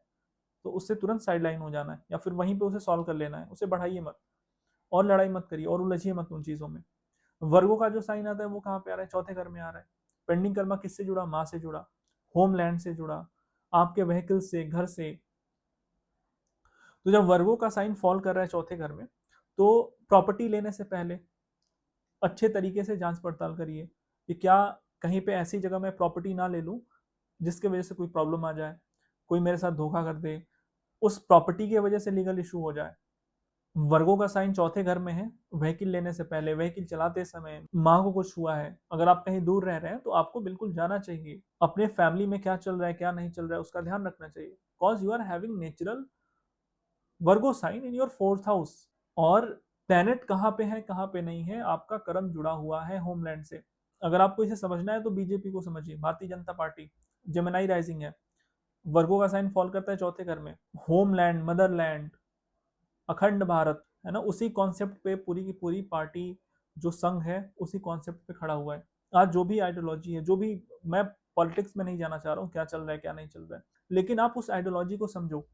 तो उससे तुरंत साइडलाइन हो जाना है, या फिर वहीं पे उसे सॉल्व कर लेना है, उसे बढ़ाइए मत, और लड़ाई मत करिए, और उलझिए मत उन चीजों में। वर्गों का जो साइन आता है वो कहाँ पे आ रहा है, चौथे घर में आ रहा है। पेंडिंग कर्मा किससे जुड़ा, माँ से जुड़ा, होमलैंड से जुड़ा, आपके व्हीकल से, घर से। तो जब वर्गों का साइन फॉल कर रहा है चौथे घर में, तो प्रॉपर्टी लेने से पहले अच्छे तरीके से जांच पड़ताल करिए कि क्या कहीं पे ऐसी जगह मैं प्रॉपर्टी ना ले लूं जिसके वजह से कोई प्रॉब्लम आ जाए, कोई मेरे साथ धोखा कर दे, उस प्रॉपर्टी की वजह से लीगल इशू हो जाए। वर्गों का साइन चौथे घर में है, व्हीकल लेने से पहले, व्हीकल चलाते समय माँ को कुछ हुआ है, अगर आप कहीं दूर रह रहे हैं तो आपको बिल्कुल जाना चाहिए। अपने फैमिली में क्या चल रहा है क्या नहीं चल रहा है उसका ध्यान रखना चाहिए, cause you are having natural Virgo sign in your 4th house. और प्लैनेट कहाँ पे है कहाँ पे नहीं है, आपका कर्म जुड़ा हुआ है होमलैंड से। अगर आपको इसे समझना है तो बीजेपी को समझिए, Bharatiya Janata party, Gemini rising है, वर्गो का साइन फॉल करता है चौथे घर में, होमलैंड, मदरलैंड, अखंड भारत, है ना, उसी कॉन्सेप्ट पे पूरी की पूरी पार्टी जो संघ है उसी कॉन्सेप्ट पे खड़ा हुआ है। आज जो भी आइडियोलॉजी है, जो भी, मैं पॉलिटिक्स में नहीं जाना चाह रहा हूँ क्या चल रहा है क्या नहीं चल रहा है, लेकिन आप उस आइडियोलॉजी को समझो।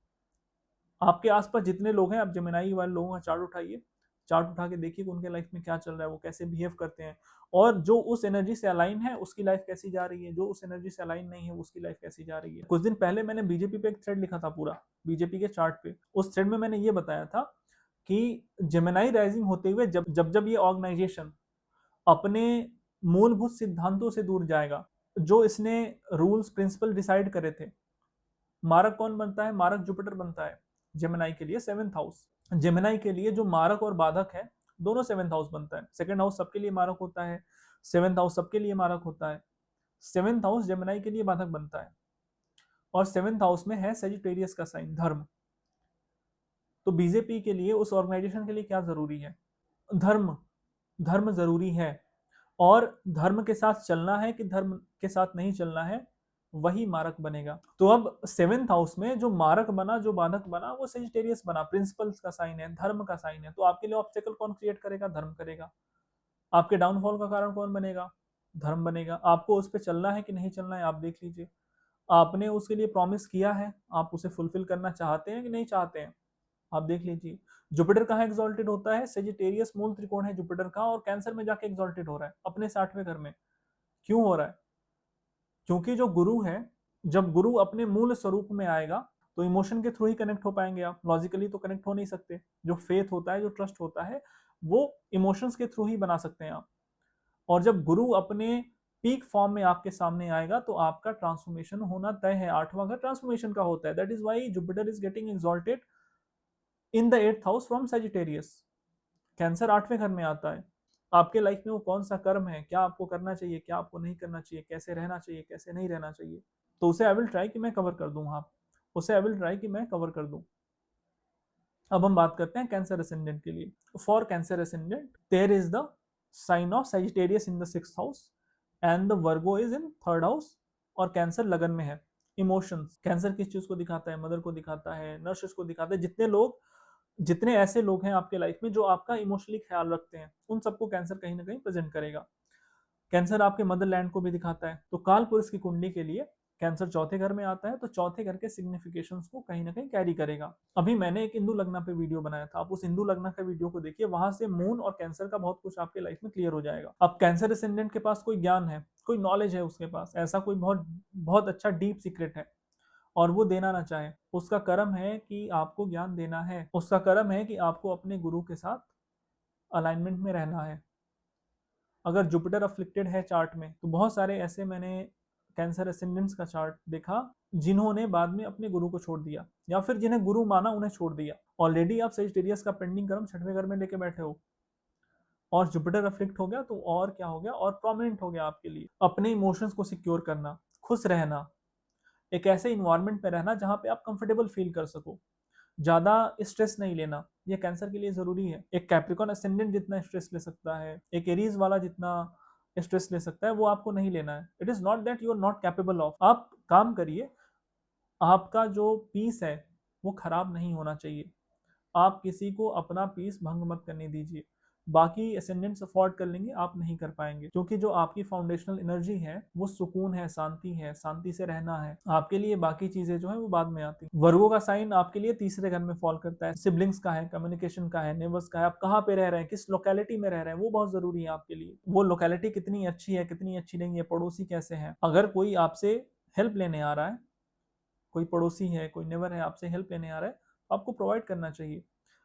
आपके आसपास जितने लोग हैं, आप जेमिनाई वाले लोगों का चार्ट उठाइए, चार्ट उठा के देखिए कि उनके लाइफ में क्या चल रहा है, वो कैसे बिहेव करते हैं, और जो उस एनर्जी से अलाइन है उसकी लाइफ कैसी जा रही है, जो उस एनर्जी से अलाइन नहीं है उसकी लाइफ कैसी जा रही है। कुछ दिन पहले मैंने बीजेपी पे एक थ्रेड लिखा था पूरा, बीजेपी के चार्ट पे। उस थ्रेड में मैंने ये बताया था कि जेमिनाई राइजिंग होते हुए जब जब जब ये ऑर्गेनाइजेशन अपने मूलभूत सिद्धांतों से दूर जाएगा, जो इसने रूल्स प्रिंसिपल डिसाइड करे थे, मारक कौन बनता है, मारक जुपिटर बनता है जेमिनाई के लिए, सेवेंथ हाउस। जेमिनाई के लिए जो मारक और बाधक है दोनों सेवेंथ हाउस बनता है। सेकंड हाउस सबके लिए मारक होता है, सेवेंथ हाउस सबके लिए मारक होता है। सेवेंथ हाउस जेमिनाई के लिए बाधक बनता है, और सेवेंथ हाउस में है सेजिटेरियस का साइन, धर्म। तो बीजेपी के लिए, उस ऑर्गेनाइजेशन के लिए क्या जरूरी है, धर्म। धर्म जरूरी है, और धर्म के साथ चलना है कि धर्म के साथ नहीं चलना है, वही मारक बनेगा। तो अब सेवेंथ हाउस में जो मारक बना, जो बाधक बना, वो सेजिटेरियस बना, प्रिंसिपल्स का साइन है, धर्म का साइन है। तो आपके लिए ऑब्स्टेकल कौन क्रिएट करेगा, धर्म करेगा। आपके डाउनफॉल का कारण कौन बनेगा, धर्म बनेगा। आपको उस पर चलना है कि नहीं चलना है, आप देख लीजिए। आपने उसके लिए प्रॉमिस किया है, आप उसे फुलफिल करना चाहते हैं कि नहीं चाहते हैं, आप देख लीजिए। जुपिटर कहाँ एग्जॉल्टेड होता है, सेजिटेरियस मूल त्रिकोण है जुपिटर का, और कैंसर में जाके एग्जॉल्टेड हो रहा है अपने 60वें घर में। क्यों हो रहा है, क्योंकि जो गुरु है, जब गुरु अपने मूल स्वरूप में आएगा तो इमोशन के थ्रू ही कनेक्ट हो पाएंगे आप, लॉजिकली तो कनेक्ट हो नहीं सकते। जो फेथ होता है, जो ट्रस्ट होता है, वो इमोशंस के थ्रू ही बना सकते हैं आप। और जब गुरु अपने पीक फॉर्म में आपके सामने आएगा तो आपका ट्रांसफॉर्मेशन होना तय है। आठवां घर ट्रांसफॉर्मेशन का होता है, that is why Jupiter is getting exalted in the eighth house from Sagittarius. Cancer आठवें घर में आता है। आपके लाइफ में वो कौन सा कर्म है, क्या आपको करना चाहिए, क्या आपको नहीं करना चाहिए, कैसे रहना चाहिए, कैसे नहीं रहना चाहिए, तो उसे आई विल ट्राई कि मैं कवर कर दूं। आप उसे आई विल ट्राई कि मैं कवर कर दूं। अब हम बात करते हैं कैंसर असेंडेंट के लिए। For Cancer ascendant there is the sign of Sagittarius in the sixth house, and the Virgo is in third house, और कैंसर लगन में है। इमोशंस, कैंसर किस चीज को दिखाता है, मदर को दिखाता है, नर्सेस को दिखाता है। जितने ऐसे लोग हैं आपके लाइफ में जो आपका इमोशनली ख्याल रखते हैं, उन सबको कैंसर कहीं ना कहीं प्रेजेंट करेगा। कैंसर आपके मदरलैंड को भी दिखाता है। तो काल पुरुष की कुंडली के लिए कैंसर चौथे घर में आता है, तो चौथे घर के सिग्निफिकेशंस को कहीं ना कहीं कैरी करेगा। अभी मैंने एक इंदु लग्ना पे वीडियो बनाया था, आप उस इंदु लग्ना का वीडियो को देखिए, वहां से मून और कैंसर का बहुत कुछ आपके लाइफ में क्लियर हो जाएगा। अब कैंसर असेंडेंट के पास कोई ज्ञान है, कोई नॉलेज है उसके पास, ऐसा कोई बहुत बहुत अच्छा डीप सीक्रेट है, और वो देना ना चाहे, उसका कर्म है कि आपको ज्ञान देना है, उसका कर्म है कि आपको अपने गुरु के साथ अलाइनमेंट में रहना है। अगर जुपिटर अफ्लिक्टेड है चार्ट में, तो बहुत सारे ऐसे मैंने कैंसर असेंडेंट्स का चार्ट देखा जिन्होंने बाद में अपने गुरु को छोड़ दिया, या फिर जिन्हें गुरु माना उन्हें छोड़ दिया। ऑलरेडी आप सेजिटेरियस का पेंडिंग कर्म छठवें घर में लेके बैठे हो, और जुपिटर अफ्लिक्ट हो गया तो और क्या हो गया, और प्रोमिनेंट हो गया आपके लिए। अपने इमोशंस को सिक्योर करना, खुश रहना, एक ऐसे इन्वायरमेंट में रहना जहां पे आप कंफर्टेबल फील कर सको, ज्यादा स्ट्रेस नहीं लेना, ये कैंसर के लिए जरूरी है। एक कैप्रिकॉन असेंडेंट जितना स्ट्रेस ले सकता है, एक एरीज वाला जितना स्ट्रेस ले सकता है, वो आपको नहीं लेना है। It is not that you are not capable of, आप काम करिए, आपका जो पीस है वो खराब नहीं होना चाहिए। आप किसी को अपना पीस भंग मत करने दीजिए। बाकी असेंडेंट्स अफोर्ड कर लेंगे, आप नहीं कर पाएंगे, क्योंकि जो आपकी फाउंडेशनल एनर्जी है वो सुकून है, शांति से रहना है। आपके लिए बाकी चीजें जो है वो बाद में आती हैं। वर्गो का साइन आपके लिए तीसरे घर में फॉल करता है, सिबलिंग्स का है, कम्युनिकेशन का है, नेबर्स का है, आप कहाँ पे रह रहे हैं, किस लोकेलिटी में रह रहे हैं, वो बहुत जरूरी है आपके लिए। वो लोकेलिटी कितनी अच्छी है, कितनी अच्छी नहीं है, पड़ोसी कैसे हैं। अगर कोई आपसे हेल्प लेने आ रहा है, कोई पड़ोसी है, कोई नेबर है आपसे हेल्प लेने आ रहा है, आपको प्रोवाइड करना चाहिए।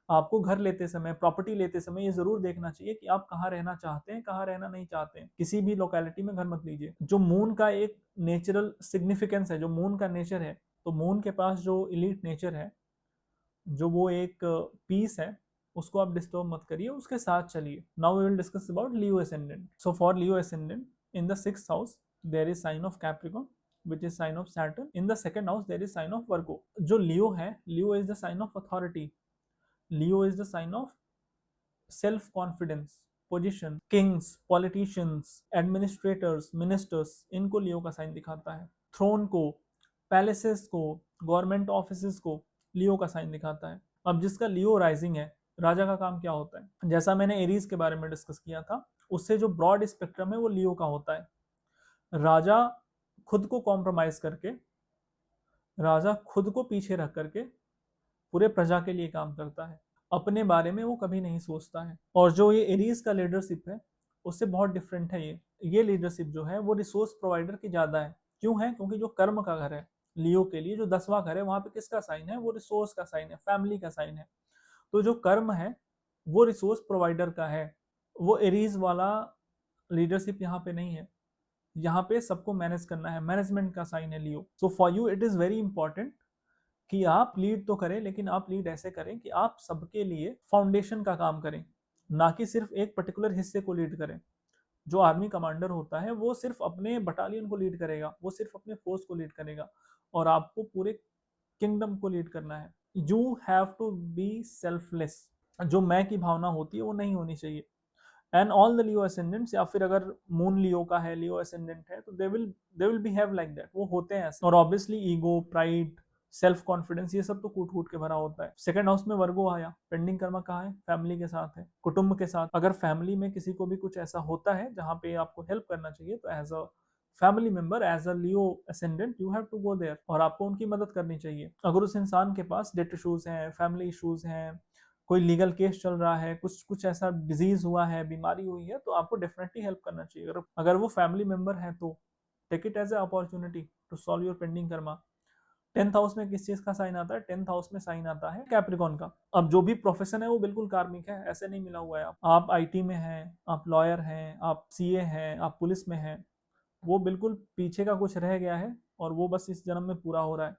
आपको घर लेते समय, प्रॉपर्टी लेते समय ये जरूर देखना चाहिए कि आप कहाँ रहना चाहते हैं, कहाँ रहना नहीं चाहते हैं। किसी भी लोकेलिटी में घर मत लीजिए। जो मून का एक नेचुरल सिग्निफिकेंस है, जो मून का नेचर है, तो मून के पास जो इलीट नेचर है, जो वो एक पीस है, उसको आप डिस्टर्ब मत करिए, उसके साथ चलिए। Now we will discuss about Leo ascendant. So for Leo ascendant in the sixth house there is sign of Capricorn which is sign of Saturn. In the second house there is sign of Virgo. जो लियो है, लियो is the sign of authority, Leo is the sign of self confidence, position, Kings, politicians, administrators, ministers, इनको लियो का साइन दिखाता है। थ्रोन को, पैलेसेस को, गवर्नमेंट ऑफिसेस को लियो का साइन दिखाता है। अब जिसका लियो राइजिंग है, राजा का काम क्या होता है? जैसा मैंने एरीज के बारे में डिस्कस किया था, उससे जो ब्रॉड स्पेक्ट्रम है वो लियो का होता है। राजा खुद को कॉम्प्रोमाइज करके, राजा खुद को पीछे रख करके पूरे प्रजा के लिए काम करता है, अपने बारे में वो कभी नहीं सोचता है। और जो ये एरीज का लीडरशिप है उससे बहुत डिफरेंट है। ये लीडरशिप जो है वो रिसोर्स प्रोवाइडर की ज्यादा है। क्यों है? क्योंकि जो कर्म का घर है लियो के लिए, जो 10वां घर है, वहां पे किसका साइन है? वो रिसोर्स का साइन है, फैमिली का साइन है। तो जो कर्म है वो रिसोर्स प्रोवाइडर का है। वो एरीज वाला लीडरशिप यहाँ पे नहीं है। यहाँ पे सबको मैनेज करना है, मैनेजमेंट का साइन है Leo. So for you it is very important कि आप लीड तो करें, लेकिन आप लीड ऐसे करें कि आप सबके लिए फाउंडेशन का काम करें, ना कि सिर्फ एक पर्टिकुलर हिस्से को लीड करें। जो आर्मी कमांडर होता है वो सिर्फ अपने बटालियन को लीड करेगा, वो सिर्फ अपने फोर्स को लीड करेगा, और आपको पूरे किंगडम को लीड करना है। You have to be selfless. जो मैं की भावना होती है वो नहीं होनी चाहिए। And all the Leo ascendants, या फिर अगर मून लियो का है, लियो असेंडेंट है, तो they will behave like that, वो होते हैं ऐसे। और obviously ego, pride, self confidence, ये सब तो कूट कूट के भरा होता है। सेकंड हाउस में वर्गो आया, पेंडिंग कर्मा कहाँ है? फैमिली के साथ है, कुटुंब के साथ। अगर फैमिली में किसी को भी कुछ ऐसा होता है जहां पे आपको हेल्प करना चाहिए, तो as a family member, as a Leo ascendant, you have to go there, और आपको उनकी मदद करनी चाहिए। अगर उस इंसान के पास डेट इशूज हैं, फैमिली इशूज हैं, कोई लीगल केस चल रहा है, कुछ कुछ ऐसा डिजीज हुआ है, बीमारी हुई है, तो आपको डेफिनेटली हेल्प करना चाहिए। अगर वो फैमिली मेंबर है तो take it as a opportunity to solve your pending karma. 10th house में किस चीज का साइन आता है? 10th हाउस में साइन आता है कैप्रिकॉन का। अब जो भी प्रोफेशन है वो बिल्कुल कार्मिक है, ऐसे नहीं मिला हुआ है। आप आईटी में हैं, आप लॉयर हैं, आप सीए हैं, आप पुलिस में हैं, वो बिल्कुल पीछे का कुछ रह गया है, और वो बस इस जन्म में पूरा हो रहा है।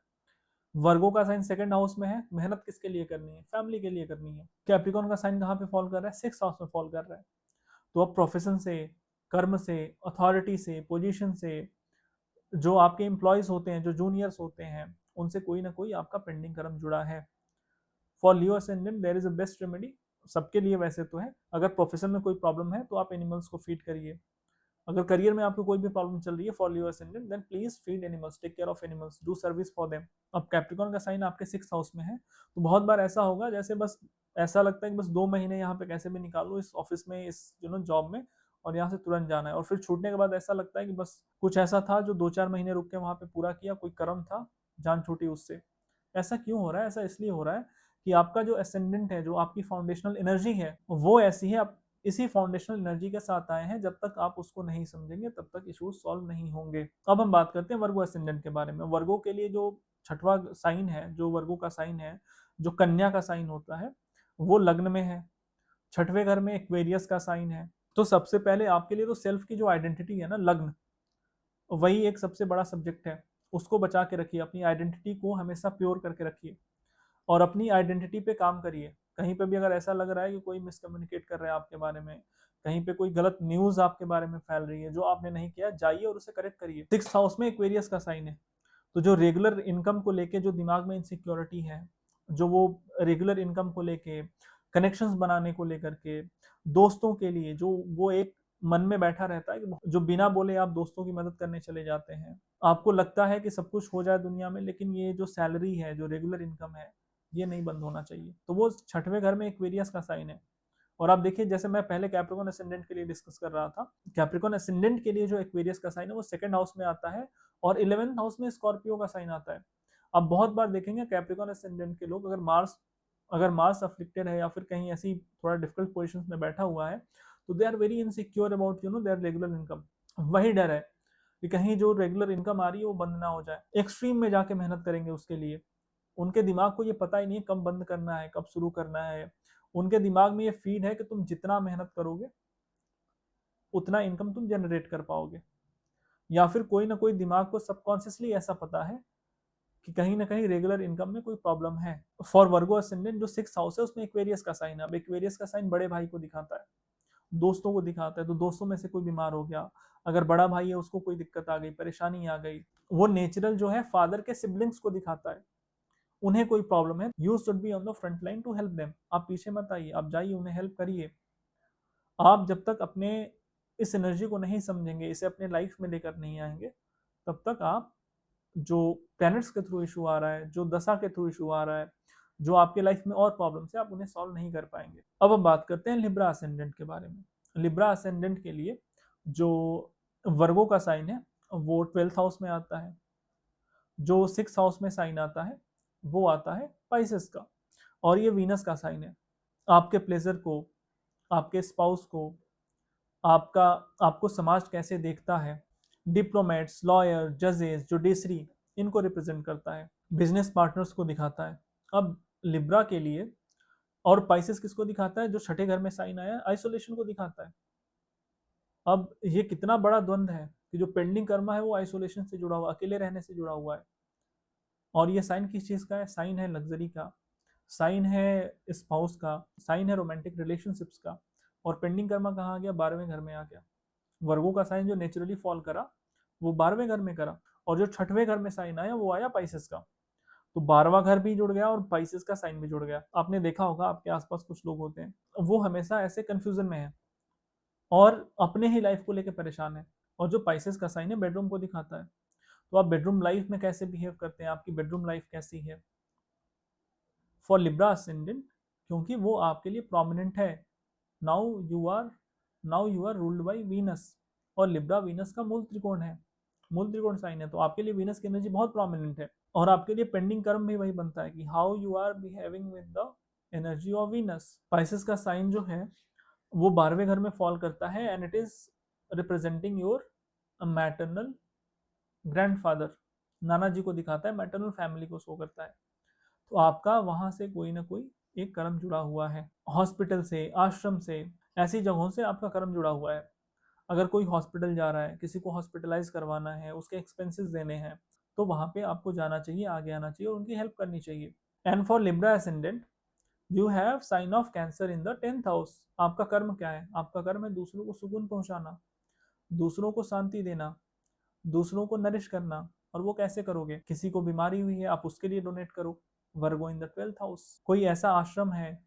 वर्गो का साइन सेकंड हाउस में है, मेहनत किसके लिए करनी है? फैमिली के लिए करनी है। कैप्रिकॉन का साइन कहाँ पे फॉल कर रहा है? 6th हाउस में फॉल कर रहा है। तो अब प्रोफेशन से, कर्म से, अथॉरिटी से, पोजीशन से, जो आपके एम्प्लॉयज होते हैं, जो जूनियर्स होते हैं, उनसे कोई ना कोई आपका पेंडिंग कर्म जुड़ा है। For Leo ascendant there is a best remedy, सबके लिए वैसे तो है। अगर प्रोफेशन में कोई प्रॉब्लम है तो आप एनिमल्स को फीड करिए। अगर करियर में आपको कोई भी प्रॉब्लम चल रही है, for Leo ascendant, then please feed animals, take care of animals, do service for them. अब कैप्रिकॉन का साइन आपके 6th हाउस में है, तो बहुत बार ऐसा होगा जैसे बस ऐसा लगता है कि बस 2 महीने यहाँ पे कैसे भी निकाल लो इस ऑफिस में, इस जॉब में, और यहाँ से तुरंत जाना है। और फिर छूटने के बाद ऐसा लगता है कि बस कुछ ऐसा था जो 2-4 महीने रुक के वहां पे पूरा किया, कोई कर्म था, जान छूटी उससे। ऐसा क्यों हो रहा है? ऐसा इसलिए हो रहा है कि आपका जो असेंडेंट है, जो आपकी फाउंडेशनल एनर्जी है, वो ऐसी है। आप इसी फाउंडेशनल एनर्जी के साथ आए हैं, जब तक आप उसको नहीं समझेंगे तब तक इश्यूज सॉल्व नहीं होंगे। अब हम बात करते हैं वर्गो असेंडेंट के बारे में। वर्गो के लिए जो छठवां साइन है, जो वर्गो का साइन है, जो कन्या का साइन होता है, वो लग्न में है। छठवें घर में एक्वेरियस का साइन है। तो सबसे पहले आपके लिए तो सेल्फ की जो आइडेंटिटी है ना, लग्न, वही एक सबसे बड़ा सब्जेक्ट है। उसको बचा के रखिए, अपनी आइडेंटिटी को हमेशा प्योर करके रखिए, और अपनी आइडेंटिटी पे काम करिए। कहीं पे भी अगर ऐसा लग रहा है कि कोई मिसकम्युनिकेट कर रहा है आपके बारे में, कहीं पे कोई गलत न्यूज आपके बारे में फैल रही है जो आपने नहीं किया, जाइए और उसे करेक्ट करिए। 6th हाउस में एक्वेरियस का साइन है, तो जो रेगुलर इनकम को लेके जो दिमाग में इनसिक्योरिटी है, जो वो रेगुलर इनकम को लेके, कनेक्शंस बनाने को लेकर के, दोस्तों के लिए जो वो एक मन में बैठा रहता है कि जो बिना बोले आप दोस्तों की मदद करने चले जाते हैं। आपको लगता है कि सब कुछ हो जाए दुनिया में, लेकिन ये जो सैलरी है, जो रेगुलर इनकम है, ये नहीं बंद होना चाहिए। तो वो छठवें घर में एक्वेरियस का साइन है। और आप देखिए, जैसे मैं पहले कैप्रिकॉन असेंडेंट के लिए डिस्कस कर रहा था, कैप्रिकॉन असेंडेंट के लिए जो एक्वेरियस का साइन है वो सेकंड हाउस में आता है, और 11th हाउस में स्कॉर्पियो का साइन आता है। अब बहुत बार देखेंगे कैप्रिकॉन असेंडेंट के लोग, अगर मार्स अफ्लिक्टेड है या फिर कहीं ऐसी थोड़ा डिफिकल्ट पोजिशन में बैठा हुआ है, तो they are very insecure about their regular income. वही डर है कि कहीं जो रेगुलर इनकम आ रही है वो बंद ना हो जाए। एक्सट्रीम में जाके मेहनत करेंगे उसके लिए। उनके दिमाग को ये पता ही नहीं है कब बंद करना है, कब शुरू करना है। उनके दिमाग में ये फीड है कि तुम जितना मेहनत करोगे उतना इनकम तुम जनरेट कर पाओगे। या फिर कोई ना कोई दिमाग को सबकॉन्शियसली ऐसा पता है कि कहीं ना कहीं रेगुलर इनकम में कोई प्रॉब्लम है। फॉर वर्गो असेंडेंट जो 6th हाउस है उसमें एक्वेरियस का साइन है। अब एक्वेरियस का साइन बड़े भाई को दिखाता है, दोस्तों को दिखाता है। तो दोस्तों में से कोई बीमार हो गया, अगर बड़ा भाई है उसको कोई दिक्कत आ गई, परेशानी आ गई, वो नेचुरल जो है फादर के सिबलिंग्स को दिखाता है। उन्हें कोई प्रॉब्लम है, you should be on the front line to help them. आप पीछे मत आइए, आप जाइए, उन्हें हेल्प करिए। आप जब तक अपने इस एनर्जी को नहीं समझेंगे, इसे अपने लाइफ में लेकर नहीं आएंगे, तब तक आप जो प्लैनेट्स के थ्रू इशू आ रहा है, जो दशा के थ्रू इशू आ रहा है, जो आपके लाइफ में और प्रॉब्लम्स है, आप उन्हें सॉल्व नहीं कर पाएंगे। अब हम बात करते हैं लिब्रा असेंडेंट के बारे में। लिब्रा असेंडेंट के लिए जो वर्गो का साइन है वो 12th हाउस में आता है। जो 6th हाउस में साइन आता है वो आता है पाइसेस का, और ये वीनस का साइन है। आपके प्लेजर को, आपके स्पाउस को, आपका आपको समाज कैसे देखता है, डिप्लोमेट्स, लॉयर, जजेस, जुडिशरी, इनको रिप्रेजेंट करता है। बिजनेस पार्टनर्स को दिखाता है। अब लिब्रा के लिए, और पाइसेस किसको दिखाता है? जो छठे घर में साइन आया है, आइसोलेशन को दिखाता है। अब ये कितना बड़ा द्वंद्व है कि जो पेंडिंग कर्मा है वो आइसोलेशन से जुड़ा हुआ, अकेले रहने से जुड़ा हुआ है। और ये साइन किस चीज का है? साइन है लग्जरी का, साइन है स्पाउस का, साइन है रोमांटिक रिलेशनशिप्स का। और पेंडिंग कर्मा कहाँ आ गया? 12वें घर में आ गया। वर्गो का साइन जो नेचुरली फॉल करा वो 12वें घर में करा, और जो छठवें घर में साइन आया वो आया पाइसेस का। तो 12वां घर भी जुड़ गया और पाइसेस का साइन भी जुड़ गया। आपने देखा होगा आपके आसपास कुछ लोग होते हैं, वो हमेशा ऐसे कंफ्यूजन में है और अपने ही लाइफ को लेकर परेशान है। और जो पाइसेस का साइन है बेडरूम को दिखाता है। तो आप बेडरूम लाइफ में कैसे बिहेव करते हैं, आपकी बेडरूम लाइफ कैसी है फॉर लिब्रा असेंडेंट, क्योंकि वो आपके लिए प्रोमिनेंट है। Now you are now you are ruled by Venus, और लिब्रा वीनस का मूल त्रिकोण है, मूल त्रिकोण साइन है। तो आपके लिए वीनस की एनर्जी बहुत प्रोमिनेंट है। और आपके लिए पेंडिंग कर्म भी वही बनता है कि how you are behaving with the energy of Venus. Pisces का साइन जो है वो 12वें घर में फॉल करता है, and it is representing your maternal grandfather. नाना जी को दिखाता है, मैटरनल फैमिली को शो करता है। तो आपका वहां से कोई ना कोई एक कर्म जुड़ा हुआ है, हॉस्पिटल से, आश्रम से, ऐसी जगहों से आपका कर्म जुड़ा हुआ है। अगर कोई हॉस्पिटल जा रहा है, किसी को हॉस्पिटलाइज करवाना है, उसके एक्सपेंसेस देने हैं, तो वहां पे आपको जाना चाहिए, आगे आना चाहिए और उनकी हेल्प करनी चाहिए। And for Libra ascendant, you have sign of Cancer in the 10th house. आपका कर्म क्या है? आपका कर्म है दूसरों को सुकून पहुंचाना, दूसरों को शांति देना, दूसरों को नरिश करना। और वो कैसे करोगे? किसी को बीमारी हुई है, आप उसके लिए डोनेट करो, वर्गो इन द 12th हाउस। कोई ऐसा आश्रम है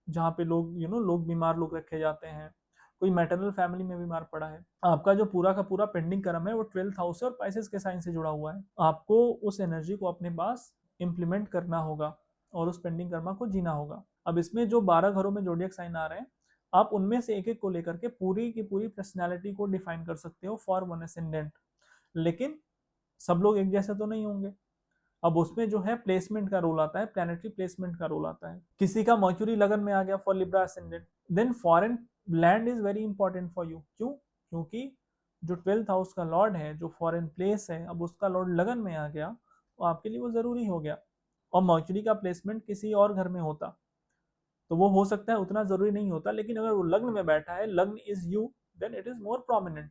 जहाँ पे लोग लोग बीमार लोग रखे जाते हैं, कोई मैटरनल फैमिली में बीमार पड़ा है, आपका जो पूरा का पूरा पेंडिंग कर्म है वो 12th हाउस से और पाइसेस के साइन से जुड़ा हुआ है। आपको उस एनर्जी को अपने पास इम्प्लीमेंट करना होगा और उस पेंडिंग कर्मा को जीना होगा। अब इसमें जो 12 घरों में जोडियक साइन आ रहे हैं, आप उनमें से एक एक को लेकर के पूरी की पूरी पर्सनैलिटी को डिफाइन कर सकते हो फॉर वन असेंडेंट। लेकिन सब लोग एक जैसे तो नहीं होंगे। अब उसमें जो है प्लेसमेंट का रोल आता है, प्लैनेटरी प्लेसमेंट का रोल आता है। किसी का मर्क्यूरी लगन में आ गया for Libra ascendant, then foreign land is very important for you. क्यों? क्योंकि जो 12th हाउस का लॉर्ड है, जो फॉरेन प्लेस है, अब उसका लॉर्ड लगन में आ गया तो आपके लिए वो जरूरी हो गया। और मर्क्यूरी का प्लेसमेंट किसी और घर में होता तो वो हो सकता है उतना जरूरी नहीं होता, लेकिन अगर वो लग्न में बैठा है, लग्न is you, then it is more prominent.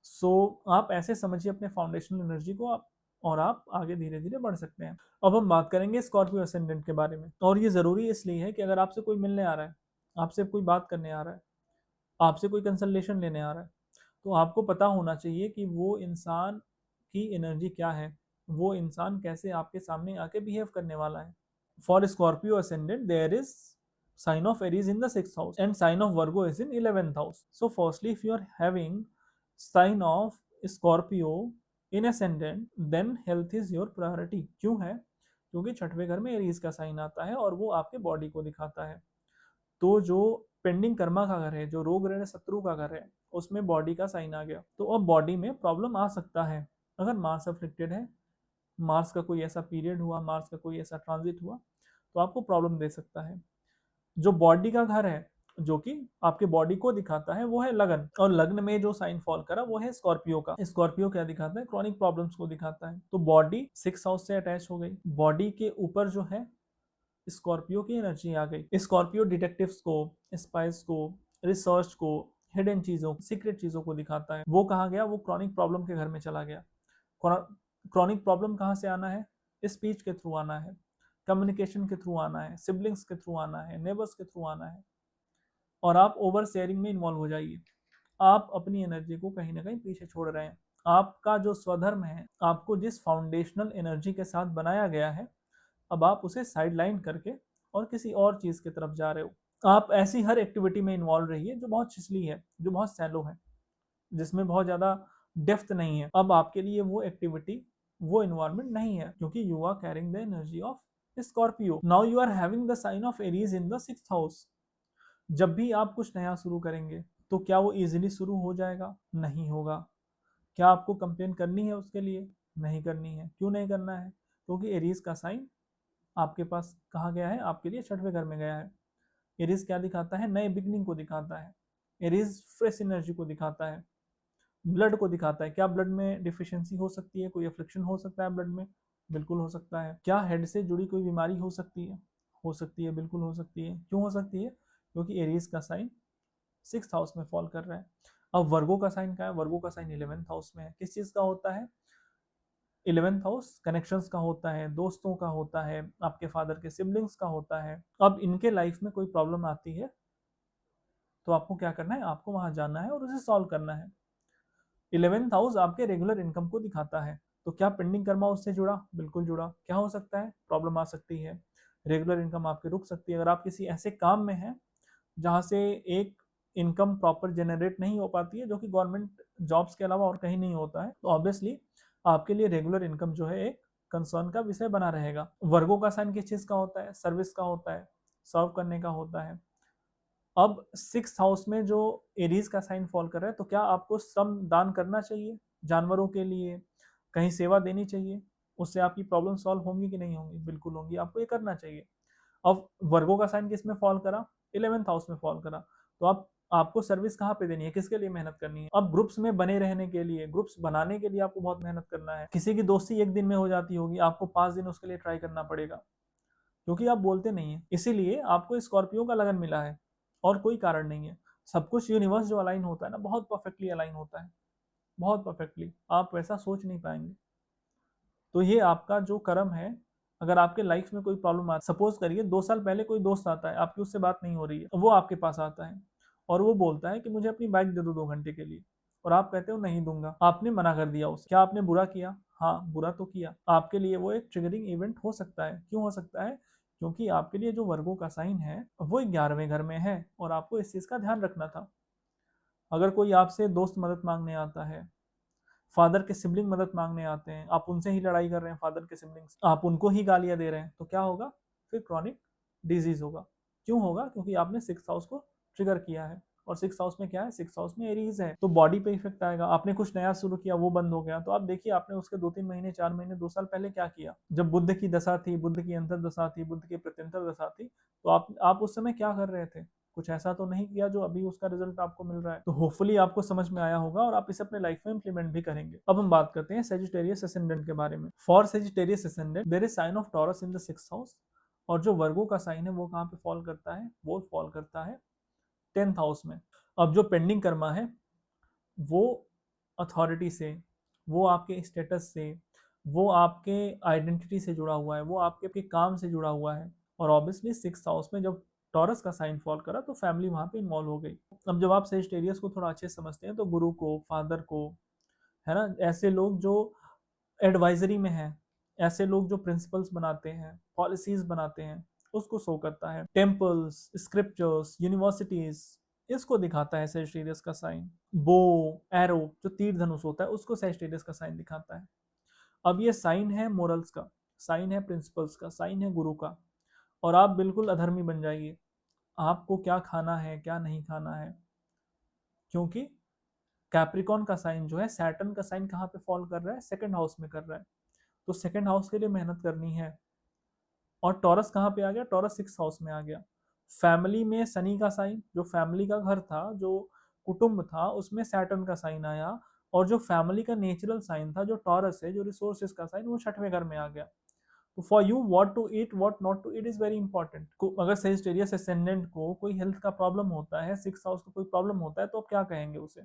So आप ऐसे समझिए अपने फाउंडेशनल एनर्जी को, आप और आप आगे धीरे धीरे बढ़ सकते हैं। अब हम बात करेंगे स्कॉर्पियो असेंडेंट के बारे में, और ये जरूरी इसलिए है कि अगर आपसे कोई मिलने आ रहा है, आपसे कोई बात करने आ रहा है, आपसे कोई कंसल्टेशन लेने आ रहा है, तो आपको पता होना चाहिए कि वो इंसान की एनर्जी क्या है, वो इंसान कैसे आपके सामने आके बिहेव करने वाला है। For Scorpio ascendant there is sign of Aries in the 6th house and sign of Virgo is in 11th house. So firstly, if you are having sign of Scorpio in ascendant, then health is your priority. क्यों है? क्योंकि छठवें घर में एरीज का साइन आता है और वो आपके बॉडी को दिखाता है। तो जो पेंडिंग कर्मा का घर है, जो रोग ऋण शत्रु का घर है, उसमें बॉडी का साइन आ गया, तो अब बॉडी में प्रॉब्लम आ सकता है। अगर मार्स अफ्लिक्टेड है, मार्स का कोई ऐसा पीरियड हुआ, मार्स का कोई ऐसा ट्रांजिट हुआ, तो आपको प्रॉब्लम दे सकता है। जो बॉडी का घर है, जो कि आपके बॉडी को दिखाता है, वो है लगन। और लग्न में जो साइन फॉल करा वो है स्कॉर्पियो का। स्कॉर्पियो क्या दिखाता है? क्रॉनिक प्रॉब्लम्स को दिखाता है। तो बॉडी 6th हाउस से अटैच हो गई, बॉडी के ऊपर जो है स्कॉर्पियो की एनर्जी आ गई। स्कॉर्पियो डिटेक्टिव्स को, स्पाइस को, रिसर्च को, हिडन चीजों, सीक्रेट चीजों को दिखाता है। वो कहाँ गया? वो क्रॉनिक प्रॉब्लम के घर में चला गया। क्रॉनिक प्रॉब्लम कहाँ से आना है? स्पीच के थ्रू आना है, कम्युनिकेशन के थ्रू आना है, सिबलिंग्स के थ्रू आना है, नेबर्स के थ्रू आना है। और आप ओवर शेयरिंग में इन्वॉल्व हो जाइए। आप अपनी एनर्जी को कहीं ना कहीं पीछे छोड़ रहे हैं। आपका जो स्वधर्म है, आपको जिस फाउंडेशनल एनर्जी के साथ बनाया गया है, अब आप उसे साइडलाइन करके और किसी और चीज की तरफ जा रहे हो। आप ऐसी हर एक्टिविटी में इन्वॉल्व रहिए जो बहुत छिछली है, जो बहुत सैलो है, जिसमें बहुत ज़्यादा डेप्थ नहीं है। अब आपके लिए वो एक्टिविटी, वो इन्वायरमेंट नहीं है, क्योंकि you are carrying the energy of Scorpio. Now you are having the sign of Aries in the 6th house. जब भी आप कुछ नया शुरू करेंगे तो क्या वो इजीली शुरू हो जाएगा? नहीं होगा। क्या आपको कंप्लेन करनी है उसके लिए? नहीं करनी है। क्यों नहीं करना है? क्योंकि एरीज का साइन आपके पास कहा गया है, आपके लिए 6वें घर में गया है। एरीज क्या दिखाता है? नए बिगनिंग को दिखाता है। एरीज फ्रेश एनर्जी को दिखाता है, ब्लड को दिखाता है। क्या ब्लड में डिफिशियंसी हो सकती है? कोई अफ्लिक्शन हो सकता है ब्लड में? बिल्कुल हो सकता है। क्या हेड से जुड़ी कोई बीमारी हो सकती है? हो सकती है, बिल्कुल हो सकती है। क्यों हो सकती है? क्योंकि एरीज का साइन 6th हाउस में फॉल कर रहा है। अब वर्गो का साइन क्या है? वर्गो का साइन 11th हाउस में है। किस चीज का होता है? 11th हाउस कनेक्शंस का होता है, दोस्तों का होता है, आपके फादर के सिबलिंग्स का होता है। अब इनके लाइफ में कोई प्रॉब्लम आती है तो आपको क्या करना है? आपको वहां जाना है और उसे सॉल्व करना है। 11th हाउस आपके रेगुलर इनकम को दिखाता है। तो क्या पेंडिंग कर्मा उससे जुड़ा? बिल्कुल जुड़ा। क्या हो सकता है? प्रॉब्लम आ सकती है, रेगुलर इनकम आपकी रुक सकती है। अगर आप किसी ऐसे काम में हैं जहां से एक इनकम प्रॉपर जनरेट नहीं हो पाती है, जो कि गवर्नमेंट जॉब्स के अलावा और कहीं नहीं होता है, तो ऑब्वियसली आपके लिए रेगुलर इनकम जो है एक कंसर्न का विषय बना रहेगा। वर्गो का साइन किस चीज का होता है? सर्विस का होता है, सर्व करने का होता है। अब 6th हाउस में जो एरीज का साइन फॉल कर रहा है, तो क्या आपको श्रम दान करना चाहिए? जानवरों के लिए कहीं सेवा देनी चाहिए? उससे आपकी प्रॉब्लम सॉल्व होंगी कि नहीं होंगी? बिल्कुल होंगी। आपको ये करना चाहिए। अब वर्गो का साइन किस में फॉल करा? 11th हाउस में फॉल करा। तो आप आपको सर्विस कहाँ पे देनी है? किसके लिए मेहनत करनी है? अब ग्रुप्स में बने रहने के लिए, ग्रुप्स बनाने के लिए आपको बहुत मेहनत करना है। किसी की दोस्ती एक दिन में हो जाती होगी, आपको 5 दिन उसके लिए ट्राई करना पड़ेगा, क्योंकि आप बोलते नहीं है। इसीलिए आपको स्कॉर्पियो का लगन मिला है, और कोई कारण नहीं है। सब कुछ यूनिवर्स जो अलाइन होता है ना, बहुत परफेक्टली अलाइन होता है, बहुत परफेक्टली। आप वैसा सोच नहीं पाएंगे। तो ये आपका जो कर्म है। अगर आपके लाइफ में कोई प्रॉब्लम आता, सपोज करिए 2 साल पहले कोई दोस्त आता है, आपकी उससे बात नहीं हो रही है, वो आपके पास आता है और वो बोलता है कि मुझे अपनी बाइक दे दो 2 घंटे के लिए, और आप कहते हो नहीं दूंगा। आपने मना कर दिया उसे। क्या आपने बुरा किया? हाँ, बुरा तो किया। आपके लिए वो एक ट्रिगरिंग इवेंट हो सकता है। क्यों हो सकता है? क्योंकि आपके लिए जो वर्गों का साइन है वो 11वें घर में है, और आपको इस चीज का ध्यान रखना था। अगर कोई आपसे दोस्त मदद मांगने आता है, फादर के सिबलिंग मदद मांगने आते हैं, आप उनसे ही लड़ाई कर रहे हैं, फादर के सिबलिंग्स, आप उनको ही गालियां दे रहे हैं, तो क्या होगा? फिर क्रॉनिक डिजीज होगा। क्यों होगा? क्योंकि आपने 6th हाउस को ट्रिगर किया है, और 6th हाउस में क्या है? 6th हाउस में एरीज है, तो बॉडी पे इफेक्ट आएगा। आपने कुछ नया शुरू किया, वो बंद हो गया, तो आप देखिए आपने उसके 2-3 महीने, 4 महीने, 2 साल पहले क्या किया? जब बुद्ध की दशा थी, बुद्ध की अंतर दशा थी, बुद्ध की प्रत्यंतर दशा थी, तो आप उस समय क्या कर रहे थे? कुछ ऐसा तो नहीं किया जो अभी उसका रिजल्ट आपको मिल रहा है। तो होपफुली आपको समझ में आया होगा, और आप इसे अपने लाइफ में इंप्लीमेंट भी करेंगे। अब हम बात करते हैं सेजिटेरियस असेंडेंट के बारे में। For Sagittarius ascendant there is sign of Taurus in the 6th house. और जो वर्गो का साइन है वो कहाँ पे फॉल करता है? वो फॉल करता है 10th हाउस में। अब जो पेंडिंग कर्मा है वो अथॉरिटी से, वो आपके स्टेटस से, वो आपके आइडेंटिटी से जुड़ा हुआ है, वो आपके काम से जुड़ा हुआ है। और ऑब्वियसली 6th हाउस में जब टॉरस का साइन फॉल करा तो फैमिली वहां पे इन्वॉल्व हो गई। अब जब आप सेजिटेरियस को थोड़ा अच्छे से समझते हैं, तो गुरु को, फादर को, है ना, ऐसे लोग जो एडवाइजरी में हैं, ऐसे लोग जो प्रिंसिपल्स बनाते हैं, पॉलिसीज बनाते हैं, उसको शो करता है। टेम्पल्स, स्क्रिप्चर्स, यूनिवर्सिटीज, इसको दिखाता है सेजिटेरियस का साइन। बो, एरो, जो तीर धनुष होता है, उसको सेजिटेरियस का साइन दिखाता है। अब ये साइन है मोरल्स का, साइन है प्रिंसिपल्स का, साइन है गुरु का। और आप बिल्कुल अधर्मी बन जाइए। आपको क्या खाना है, क्या नहीं खाना है, क्योंकि कैप्रिकॉन का साइन जो है, सैटर्न का साइन कहाँ पे फॉल कर रहा है? 2nd हाउस में कर रहा है। तो 2nd हाउस के लिए मेहनत करनी है। और टॉरस कहाँ पे आ गया? टॉरस 6th हाउस में आ गया। फैमिली में शनि का साइन, जो फैमिली का घर था, जो कुटुंब था, उसमें सैटर्न का साइन आया। और जो फैमिली का नेचुरल साइन था, जो टॉरस है, जो रिसोर्सेज का साइन, वो 6वें घर में आ गया। तो for you what to eat, what not to eat is very important. अगर सेजिटेरियस असेंडेंट को कोई हेल्थ का प्रॉब्लम होता है, 6th हाउस को कोई प्रॉब्लम होता है, तो आप क्या कहेंगे उसे?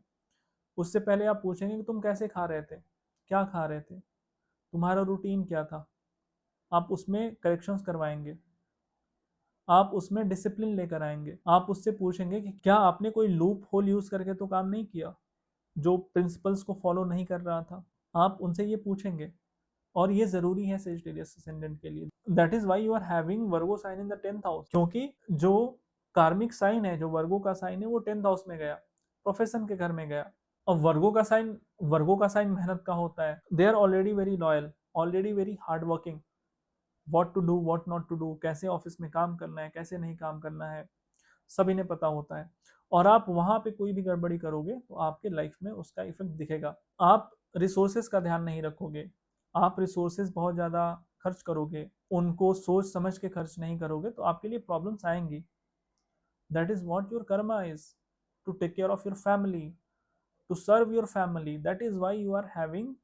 उससे पहले आप पूछेंगे कि तुम कैसे खा रहे थे, क्या खा रहे थे, तुम्हारा रूटीन क्या था। आप उसमें करेक्शंस करवाएंगे, आप उसमें डिसिप्लिन लेकर आएंगे। आप उससे पूछेंगे कि क्या आपने कोई लूप होल यूज करके तो काम नहीं किया, जो प्रिंसिपल्स को फॉलो नहीं कर रहा था। आप उनसे ये पूछेंगे, और ये जरूरी है सेजिटेरियस असेंडेंट के लिए। That is why you are having Virgo sign in the 10th house, क्योंकि जो कार्मिक साइन है, जो वर्गो का साइन है वो 10th हाउस में गया, प्रोफेशन के घर में गया। और वर्गो का साइन मेहनत का होता है। They are already very loyal, already very hard working, what to do what not to do, कैसे ऑफिस में काम करना है कैसे नहीं काम करना है, सब इन्हें पता होता है। और आप वहां पे कोई भी गड़बड़ी करोगे तो आपके लाइफ में उसका इफेक्ट दिखेगा। आप रिसोर्सेज का ध्यान नहीं रखोगे, आप रिसोर्सेज बहुत ज़्यादा खर्च करोगे, उनको सोच समझ के खर्च नहीं करोगे, तो आपके लिए प्रॉब्लम्स आएंगी। That is what your karma is, to take care of your family, to serve your family. That is why you are having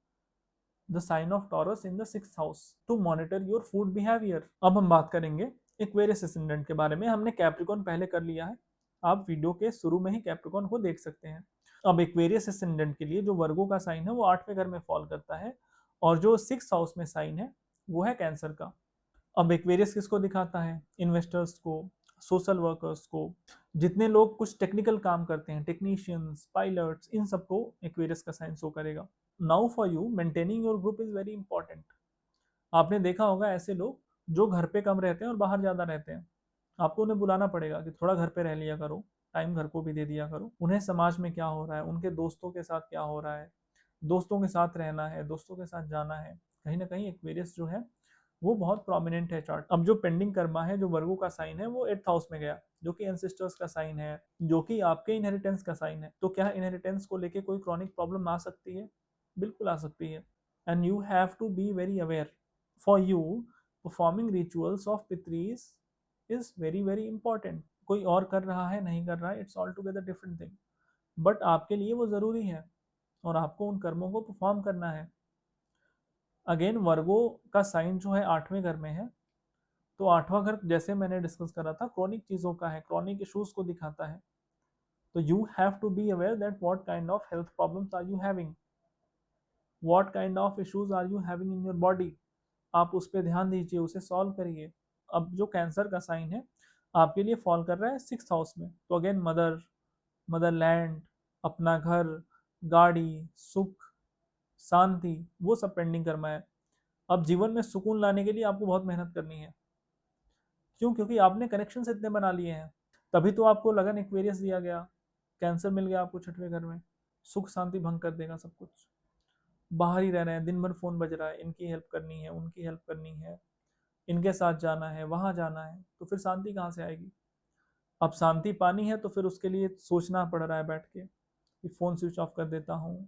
the sign of Taurus in the 6th house, to monitor your food behaviour. अब हम बात करेंगे एक्वेरियस एसेंडेंट के बारे में। हमने कैप्रिकॉन पहले कर लिया है, आप वीडियो के शुरू में ही कैप्रिकॉन को देख सकते हैं। अब एक्वेरियस एसेंडेंट के लिए जो वर्गो का साइन है वो 8वें घर में फॉल करता है, और जो 6th हाउस में साइन है वो है कैंसर का। अब एक्वेरियस किसको दिखाता है? इन्वेस्टर्स को, सोशल वर्कर्स को, जितने लोग कुछ टेक्निकल काम करते हैं, टेक्नीशियंस, पायलट्स, इन सबको एक्वेरियस का साइन शो करेगा। Now for you, maintaining your group is very important. आपने देखा होगा ऐसे लोग जो घर पे कम रहते हैं और बाहर ज्यादा रहते हैं, आपको उन्हें बुलाना पड़ेगा कि थोड़ा घर पे रह लिया करो, टाइम घर को भी दे दिया करो। उन्हें समाज में क्या हो रहा है, उनके दोस्तों के साथ क्या हो रहा है, दोस्तों के साथ रहना है, दोस्तों के साथ जाना है। कहीं ना कहीं एक्वेरियस जो है वो बहुत प्रोमिनेंट है चार्ट। अब जो पेंडिंग कर्मा है, जो वर्गो का साइन है, वो 8th हाउस में गया, जो कि एंसेस्टर्स का साइन है, जो कि आपके इनहेरिटेंस का साइन है। तो क्या इनहेरिटेंस को लेके कोई क्रॉनिक प्रॉब्लम आ सकती है? बिल्कुल आ सकती है। And you have to be very aware. For you, performing rituals of पितरीज इज वेरी वेरी इंपॉर्टेंट। कोई और कर रहा है नहीं कर रहा है, it's all together different thing, but आपके लिए वो जरूरी है और आपको उन कर्मों को परफॉर्म करना है। अगेन वर्गो का साइन जो है 8वें घर में है, तो 8वां घर जैसे मैंने डिस्कस करा था क्रॉनिक चीजों का है, क्रॉनिक इश्यूज को दिखाता है। तो you have to be aware that what kind of health problems are you having, what kind of issues are you having in your body. आप उस पर ध्यान दीजिए, उसे सॉल्व करिए। अब जो कैंसर का साइन है आपके लिए फॉल कर रहा है 6th हाउस में, तो अगेन मदरलैंड, अपना घर, गाड़ी, सुख, शांति, वो सब पेंडिंग कर्मा है। अब जीवन में सुकून लाने के लिए आपको बहुत मेहनत करनी है। क्यों? क्योंकि आपने कनेक्शन इतने बना लिए हैं, तभी तो आपको लगन एक्वेरियस दिया गया, कैंसर मिल गया आपको 6वें घर में। सुख शांति भंग कर देगा सब कुछ। बाहर ही रह रहे हैं, दिन भर फोन बज रहा है, इनकी हेल्प करनी है, उनकी हेल्प करनी है, इनके साथ जाना है, वहां जाना है, तो फिर शांति कहाँ से आएगी? अब शांति पानी है तो फिर उसके लिए सोचना पड़ रहा है बैठ के कि फ़ोन स्विच ऑफ कर देता हूँ,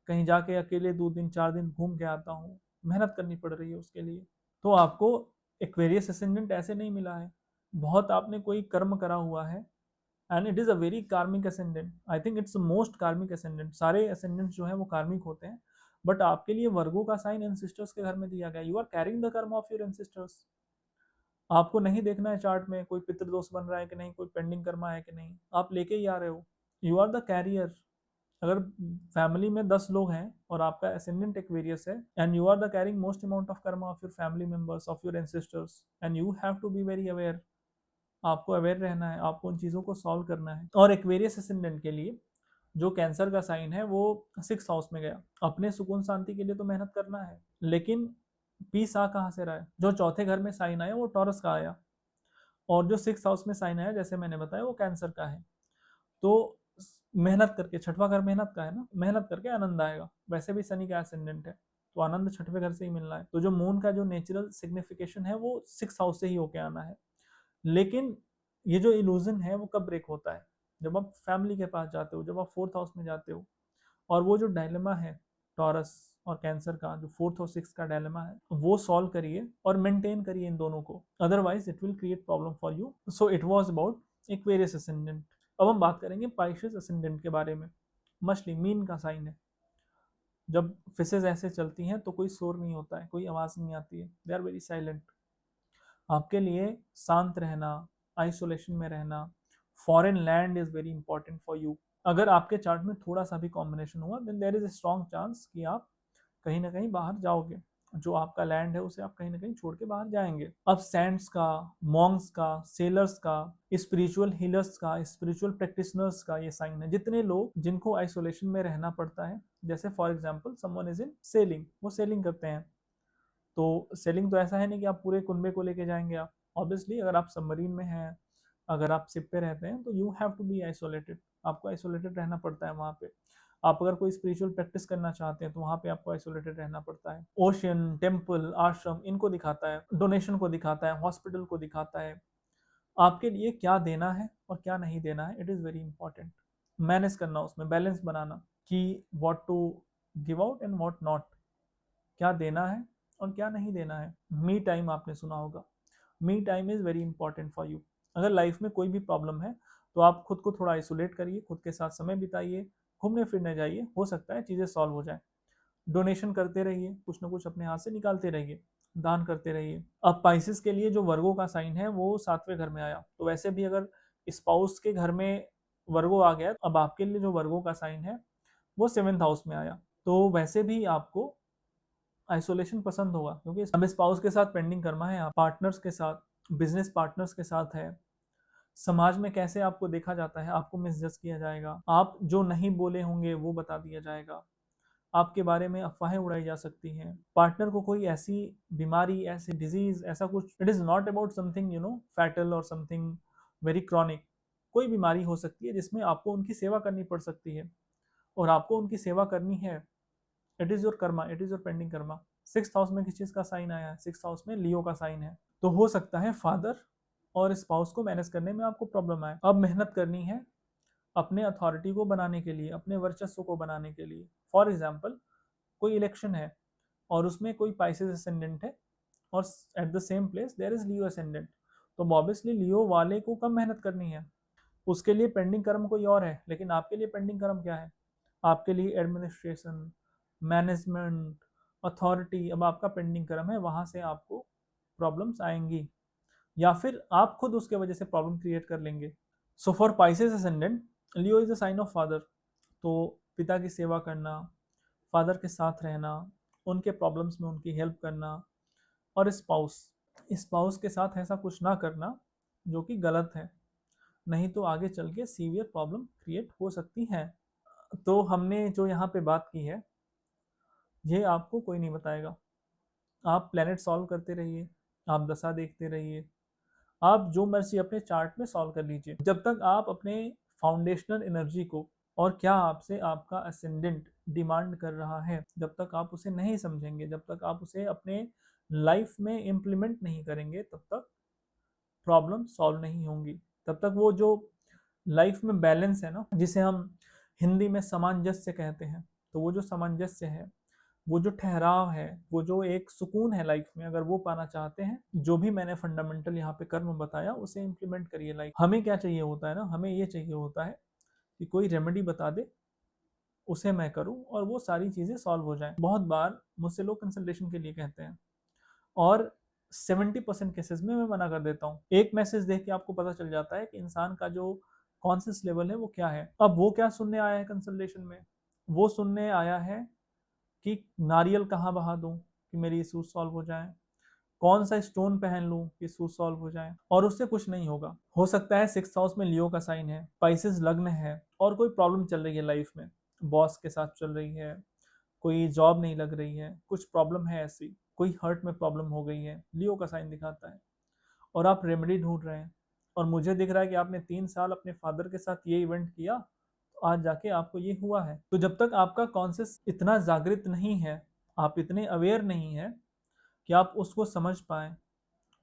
कहीं जाके अकेले 2 दिन 4 दिन घूम के आता हूँ, मेहनत करनी पड़ रही है उसके लिए। तो आपको एक्वेरियस असेंडेंट ऐसे नहीं मिला है, बहुत आपने कोई कर्म करा हुआ है, and it is a very karmic ascendant. I think it's most karmic ascendant. सारे असेंडेंट्स जो है वो कार्मिक होते हैं, बट आपके लिए वर्गो का साइन एंसिस्टर्स के घर में दिया गया। यू आर कैरिंग द कर्म ऑफ योर एंसिस्टर्स। आपको नहीं देखना है चार्ट में कोई पितृदोष बन रहा है कि नहीं, कोई पेंडिंग कर्मा है कि नहीं, आप लेके ही आ रहे हो। You are the carrier. अगर फैमिली में 10 लोग हैं और आपका असेंडेंट एक्वेरियस है, and you are the carrying most amount of karma of your family members, of your ancestors, and you have to be very aware. आपको अवेयर रहना है, आपको उन चीज़ों को सॉल्व करना है। और एक्वेरियस असेंडेंट के लिए जो कैंसर का साइन है वो 6th हाउस में गया, अपने सुकून शांति के लिए तो मेहनत करना है, लेकिन पीस आ कहाँ से रहा है? जो चौथे घर में साइन आया वो टॉरस का आया, और जो 6th हाउस में साइन आया जैसे मैंने बताया वो कैंसर का है। तो मेहनत करके, 6वां घर मेहनत का है ना, मेहनत करके आनंद आएगा। वैसे भी शनि का एसेंडेंट है, तो आनंद 6वें घर से ही मिलना है। तो जो मून का जो नेचुरल सिग्निफिकेशन है वो 6th हाउस से ही होके आना है। लेकिन ये जो इल्यूजन है वो कब ब्रेक होता है? जब आप फैमिली के पास जाते हो, जब आप 4th हाउस में जाते हो, और वो जो डायलेमा है टॉरस और कैंसर का, जो 4th और 6th का डायलेमा है, वो सॉल्व करिए और मेंटेन करिए इन दोनों को, otherwise it will create problem for you. So it was about Aquarius ascendant. अब हम बात करेंगे पाइशियस असेंडेंट के बारे में। मछली, मीन का साइन है। जब फिशेज ऐसे चलती हैं तो कोई शोर नहीं होता है, कोई आवाज नहीं आती है, दे आर वेरी साइलेंट। आपके लिए शांत रहना, आइसोलेशन में रहना, foreign land is very important for you. अगर आपके चार्ट में थोड़ा सा भी कॉम्बिनेशन हुआ, then there is a strong chance कि आप कहीं ना कहीं बाहर जाओगे, जो आपका लैंड है उसे आप कहीं ना कहीं छोड़ के बाहर जाएंगे। अब सैंट्स का, मॉन्क्स का, सेलर्स का, स्पिरिचुअल हीलर्स का, स्पिरिचुअल प्रैक्टिशनर्स का ये साइन है। जितने लोग जिनको आइसोलेशन में रहना पड़ता है, जैसे for example someone is in selling, वो सेलिंग करते हैं, तो सेलिंग तो ऐसा है नहीं कि आप पूरे कुनबे को लेके जाएंगे। आप ऑब्वियसली अगर आप सबमरीन में हैं, अगर आप शिप पे रहते हैं तो you have to be isolated, आपको आइसोलेटेड रहना पड़ता है वहाँ पे। आप अगर कोई स्पिरिचुअल प्रैक्टिस करना चाहते हैं तो वहाँ पे आपको आइसोलेटेड रहना पड़ता है। ओशियन, टेम्पल, आश्रम इनको दिखाता है, डोनेशन को दिखाता है, हॉस्पिटल को दिखाता है। आपके लिए क्या देना है और क्या नहीं देना है, it is very important. Manage करना, उसमें बैलेंस बनाना कि what to give out and what not, क्या देना है और क्या नहीं देना है। मी टाइम आपने सुना होगा, me time is very important for you. अगर लाइफ में कोई भी प्रॉब्लम है तो आप खुद को थोड़ा आइसोलेट करिए, खुद के साथ समय बिताइए, घूमने फिरने जाइए, हो सकता है चीज़ें सॉल्व हो जाए। डोनेशन करते रहिए, कुछ ना कुछ अपने हाथ से निकालते रहिए, दान करते रहिए। अब पाइसेस के लिए जो वर्गो का साइन है वो 7वें घर में आया, तो वैसे भी अगर स्पाउस के घर में वर्गो आ गया, अब आपके लिए जो वर्गो का साइन है वो 7th हाउस में आया, तो वैसे भी आपको आइसोलेशन पसंद होगा, क्योंकि अब स्पाउस के साथ पेंडिंग कर्मा है, आप पार्टनर्स के साथ, बिजनेस पार्टनर्स के साथ है। समाज में कैसे आपको देखा जाता है, आपको मिसजज किया जाएगा, आप जो नहीं बोले होंगे वो बता दिया जाएगा, आपके बारे में अफवाहें उड़ाई जा सकती हैं। पार्टनर को कोई ऐसी बीमारी, ऐसी डिजीज, ऐसा कुछ, it is not about something fatal और समथिंग वेरी क्रॉनिक। कोई बीमारी हो सकती है जिसमें आपको उनकी सेवा करनी पड़ सकती है, और आपको उनकी सेवा करनी है। It is your Karma, it is your pending Karma. 6th house में किस चीज़ का साइन आया है? 6th हाउस में लियो का साइन है। तो हो सकता है फादर और स्पाउस को मैनेज करने में आपको प्रॉब्लम आए। अब मेहनत करनी है अपने अथॉरिटी को बनाने के लिए, अपने वर्चस्व को बनाने के लिए। फॉर एग्जाम्पल, कोई इलेक्शन है और उसमें कोई पाइसेस असेंडेंट है और at the same place there is Leo ascendant, तो ऑब्वियसली लियो वाले को कम मेहनत करनी है। उसके लिए पेंडिंग कर्म कोई और है, लेकिन आपके लिए पेंडिंग कर्म क्या है? आपके लिए एडमिनिस्ट्रेशन, मैनेजमेंट, अथॉरिटी, अब आपका पेंडिंग कर्म है, वहां से आपको प्रॉब्लम्स आएंगी, या फिर आप खुद उसके वजह से प्रॉब्लम क्रिएट कर लेंगे। So for Pisces ascendant, Leo is a sign of father, तो पिता की सेवा करना, फादर के साथ रहना, उनके प्रॉब्लम्स में उनकी हेल्प करना। और स्पाउस, स्पाउस के साथ ऐसा कुछ ना करना जो कि गलत है, नहीं तो आगे चल के सीवियर प्रॉब्लम क्रिएट हो सकती है। तो हमने जो यहाँ पे बात की है ये आपको कोई नहीं बताएगा। आप प्लेनेट सॉल्व करते रहिए, आप दशा देखते रहिए, आप जो मर्जी अपने चार्ट में सॉल्व कर लीजिए। जब तक आप अपने फाउंडेशनल एनर्जी को, और क्या आपसे आपका असेंडेंट डिमांड कर रहा है, जब तक आप उसे नहीं समझेंगे, जब तक आप उसे अपने लाइफ में इम्प्लीमेंट नहीं करेंगे, तब तक प्रॉब्लम सॉल्व नहीं होंगी। तब तक वो जो लाइफ में बैलेंस है ना, जिसे हम हिंदी में सामंजस्य कहते हैं, तो वो जो सामंजस्य है, वो जो ठहराव है, वो जो एक सुकून है लाइफ में, अगर वो पाना चाहते हैं, जो भी मैंने फंडामेंटल यहाँ पे कर्म बताया उसे इम्प्लीमेंट करिए लाइफ। हमें क्या चाहिए होता है ना, हमें ये चाहिए होता है कि कोई रेमेडी बता दे, उसे मैं करूँ और वो सारी चीज़ें सॉल्व हो जाएं। बहुत बार मुझसे लोग कंसल्टेशन के लिए कहते हैं, और 70% केसेस में मैं मना कर देता हूँ। एक मैसेज देख के आपको पता चल जाता है कि इंसान का जो कॉन्शियस लेवल है वो क्या है। अब वो क्या सुनने आया है कंसल्टेशन में? वो सुनने आया है कि नारियल कहाँ बहा दूं कि मेरी इश्यूज सॉल्व हो जाए, कौन सा स्टोन पहन लूं कि इश्यूज सॉल्व हो जाए, और उससे कुछ नहीं होगा। हो सकता है 6th हाउस में लियो का साइन है, पाइसेस लग्न है, और कोई प्रॉब्लम चल रही है लाइफ में, बॉस के साथ चल रही है, कोई जॉब नहीं लग रही है, कुछ प्रॉब्लम है ऐसी, कोई हर्ट में प्रॉब्लम हो गई है, लियो का साइन दिखाता है, और आप रेमेडी ढूंढ रहे हैं, और मुझे दिख रहा है कि आपने 3 साल अपने फादर के साथ ये इवेंट किया, तो आज जाके आपको ये हुआ है। तो जब तक आपका कॉन्शियस इतना जागृत नहीं है, आप इतने अवेयर नहीं है कि आप उसको समझ पाए,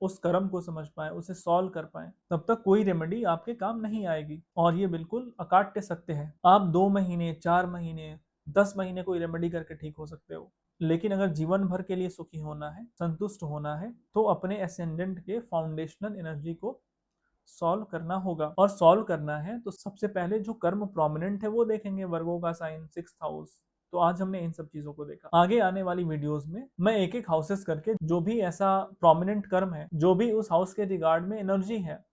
उस कर्म को समझ पाए, उसे सॉल्व कर पाए, तब तक कोई रेमेडी आपके काम नहीं आएगी। और ये बिल्कुल अकाट्य सत्य है। आप 2 महीने, 4 महीने, 10 महीने कोई रेमेडी करके ठीक हो सकते हो, लेकिन अगर जीवन भर के लिए सुखी होना है, संतुष्ट होना है, तो अपने एसेंडेंट के फाउंडेशनल एनर्जी को सॉल्व करना होगा। और सॉल्व करना है तो सबसे पहले जो कर्म प्रोमिनेंट है वो देखेंगे, वर्गो का साइन, 6th हाउस। तो आज हमने इन सब चीजों को देखा। आगे आने वाली वीडियोस में मैं एक एक हाउसेस करके जो भी ऐसा प्रोमिनेंट कर्म है, जो भी उस हाउस के रिगार्ड में एनर्जी है,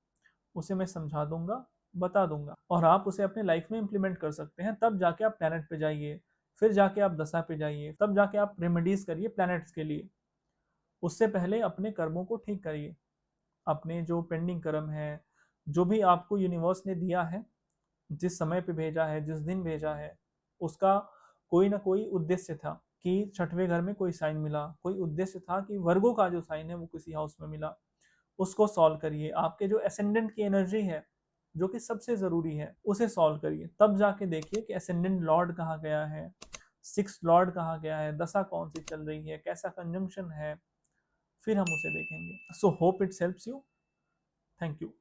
उसे मैं समझा दूंगा, बता दूंगा, और आप उसे अपने लाइफ में इंप्लीमेंट कर सकते हैं। तब जाके आप प्लेनेट पे जाइए, फिर जाके आप दशा पे जाइए, तब जाके आप रेमेडीज करिए प्लैनेट्स के लिए। उससे पहले अपने कर्मों को ठीक करिए, अपने जो पेंडिंग कर्म है, जो भी आपको यूनिवर्स ने दिया है, जिस समय पे भेजा है, जिस दिन भेजा है, उसका कोई ना कोई उद्देश्य था। कि 6वें घर में कोई साइन मिला, कोई उद्देश्य था कि वर्गों का जो साइन है वो किसी हाउस में मिला, उसको सॉल्व करिए। आपके जो एसेंडेंट की एनर्जी है, जो कि सबसे ज़रूरी है, उसे सॉल्व करिए। तब जाके देखिए कि एसेंडेंट लॉर्ड कहाँ गया है, सिक्स लॉर्ड कहाँ गया है, दशा कौन सी चल रही है, कैसा कंजंक्शन है, फिर हम उसे देखेंगे। So hope it's helps you. Thank you.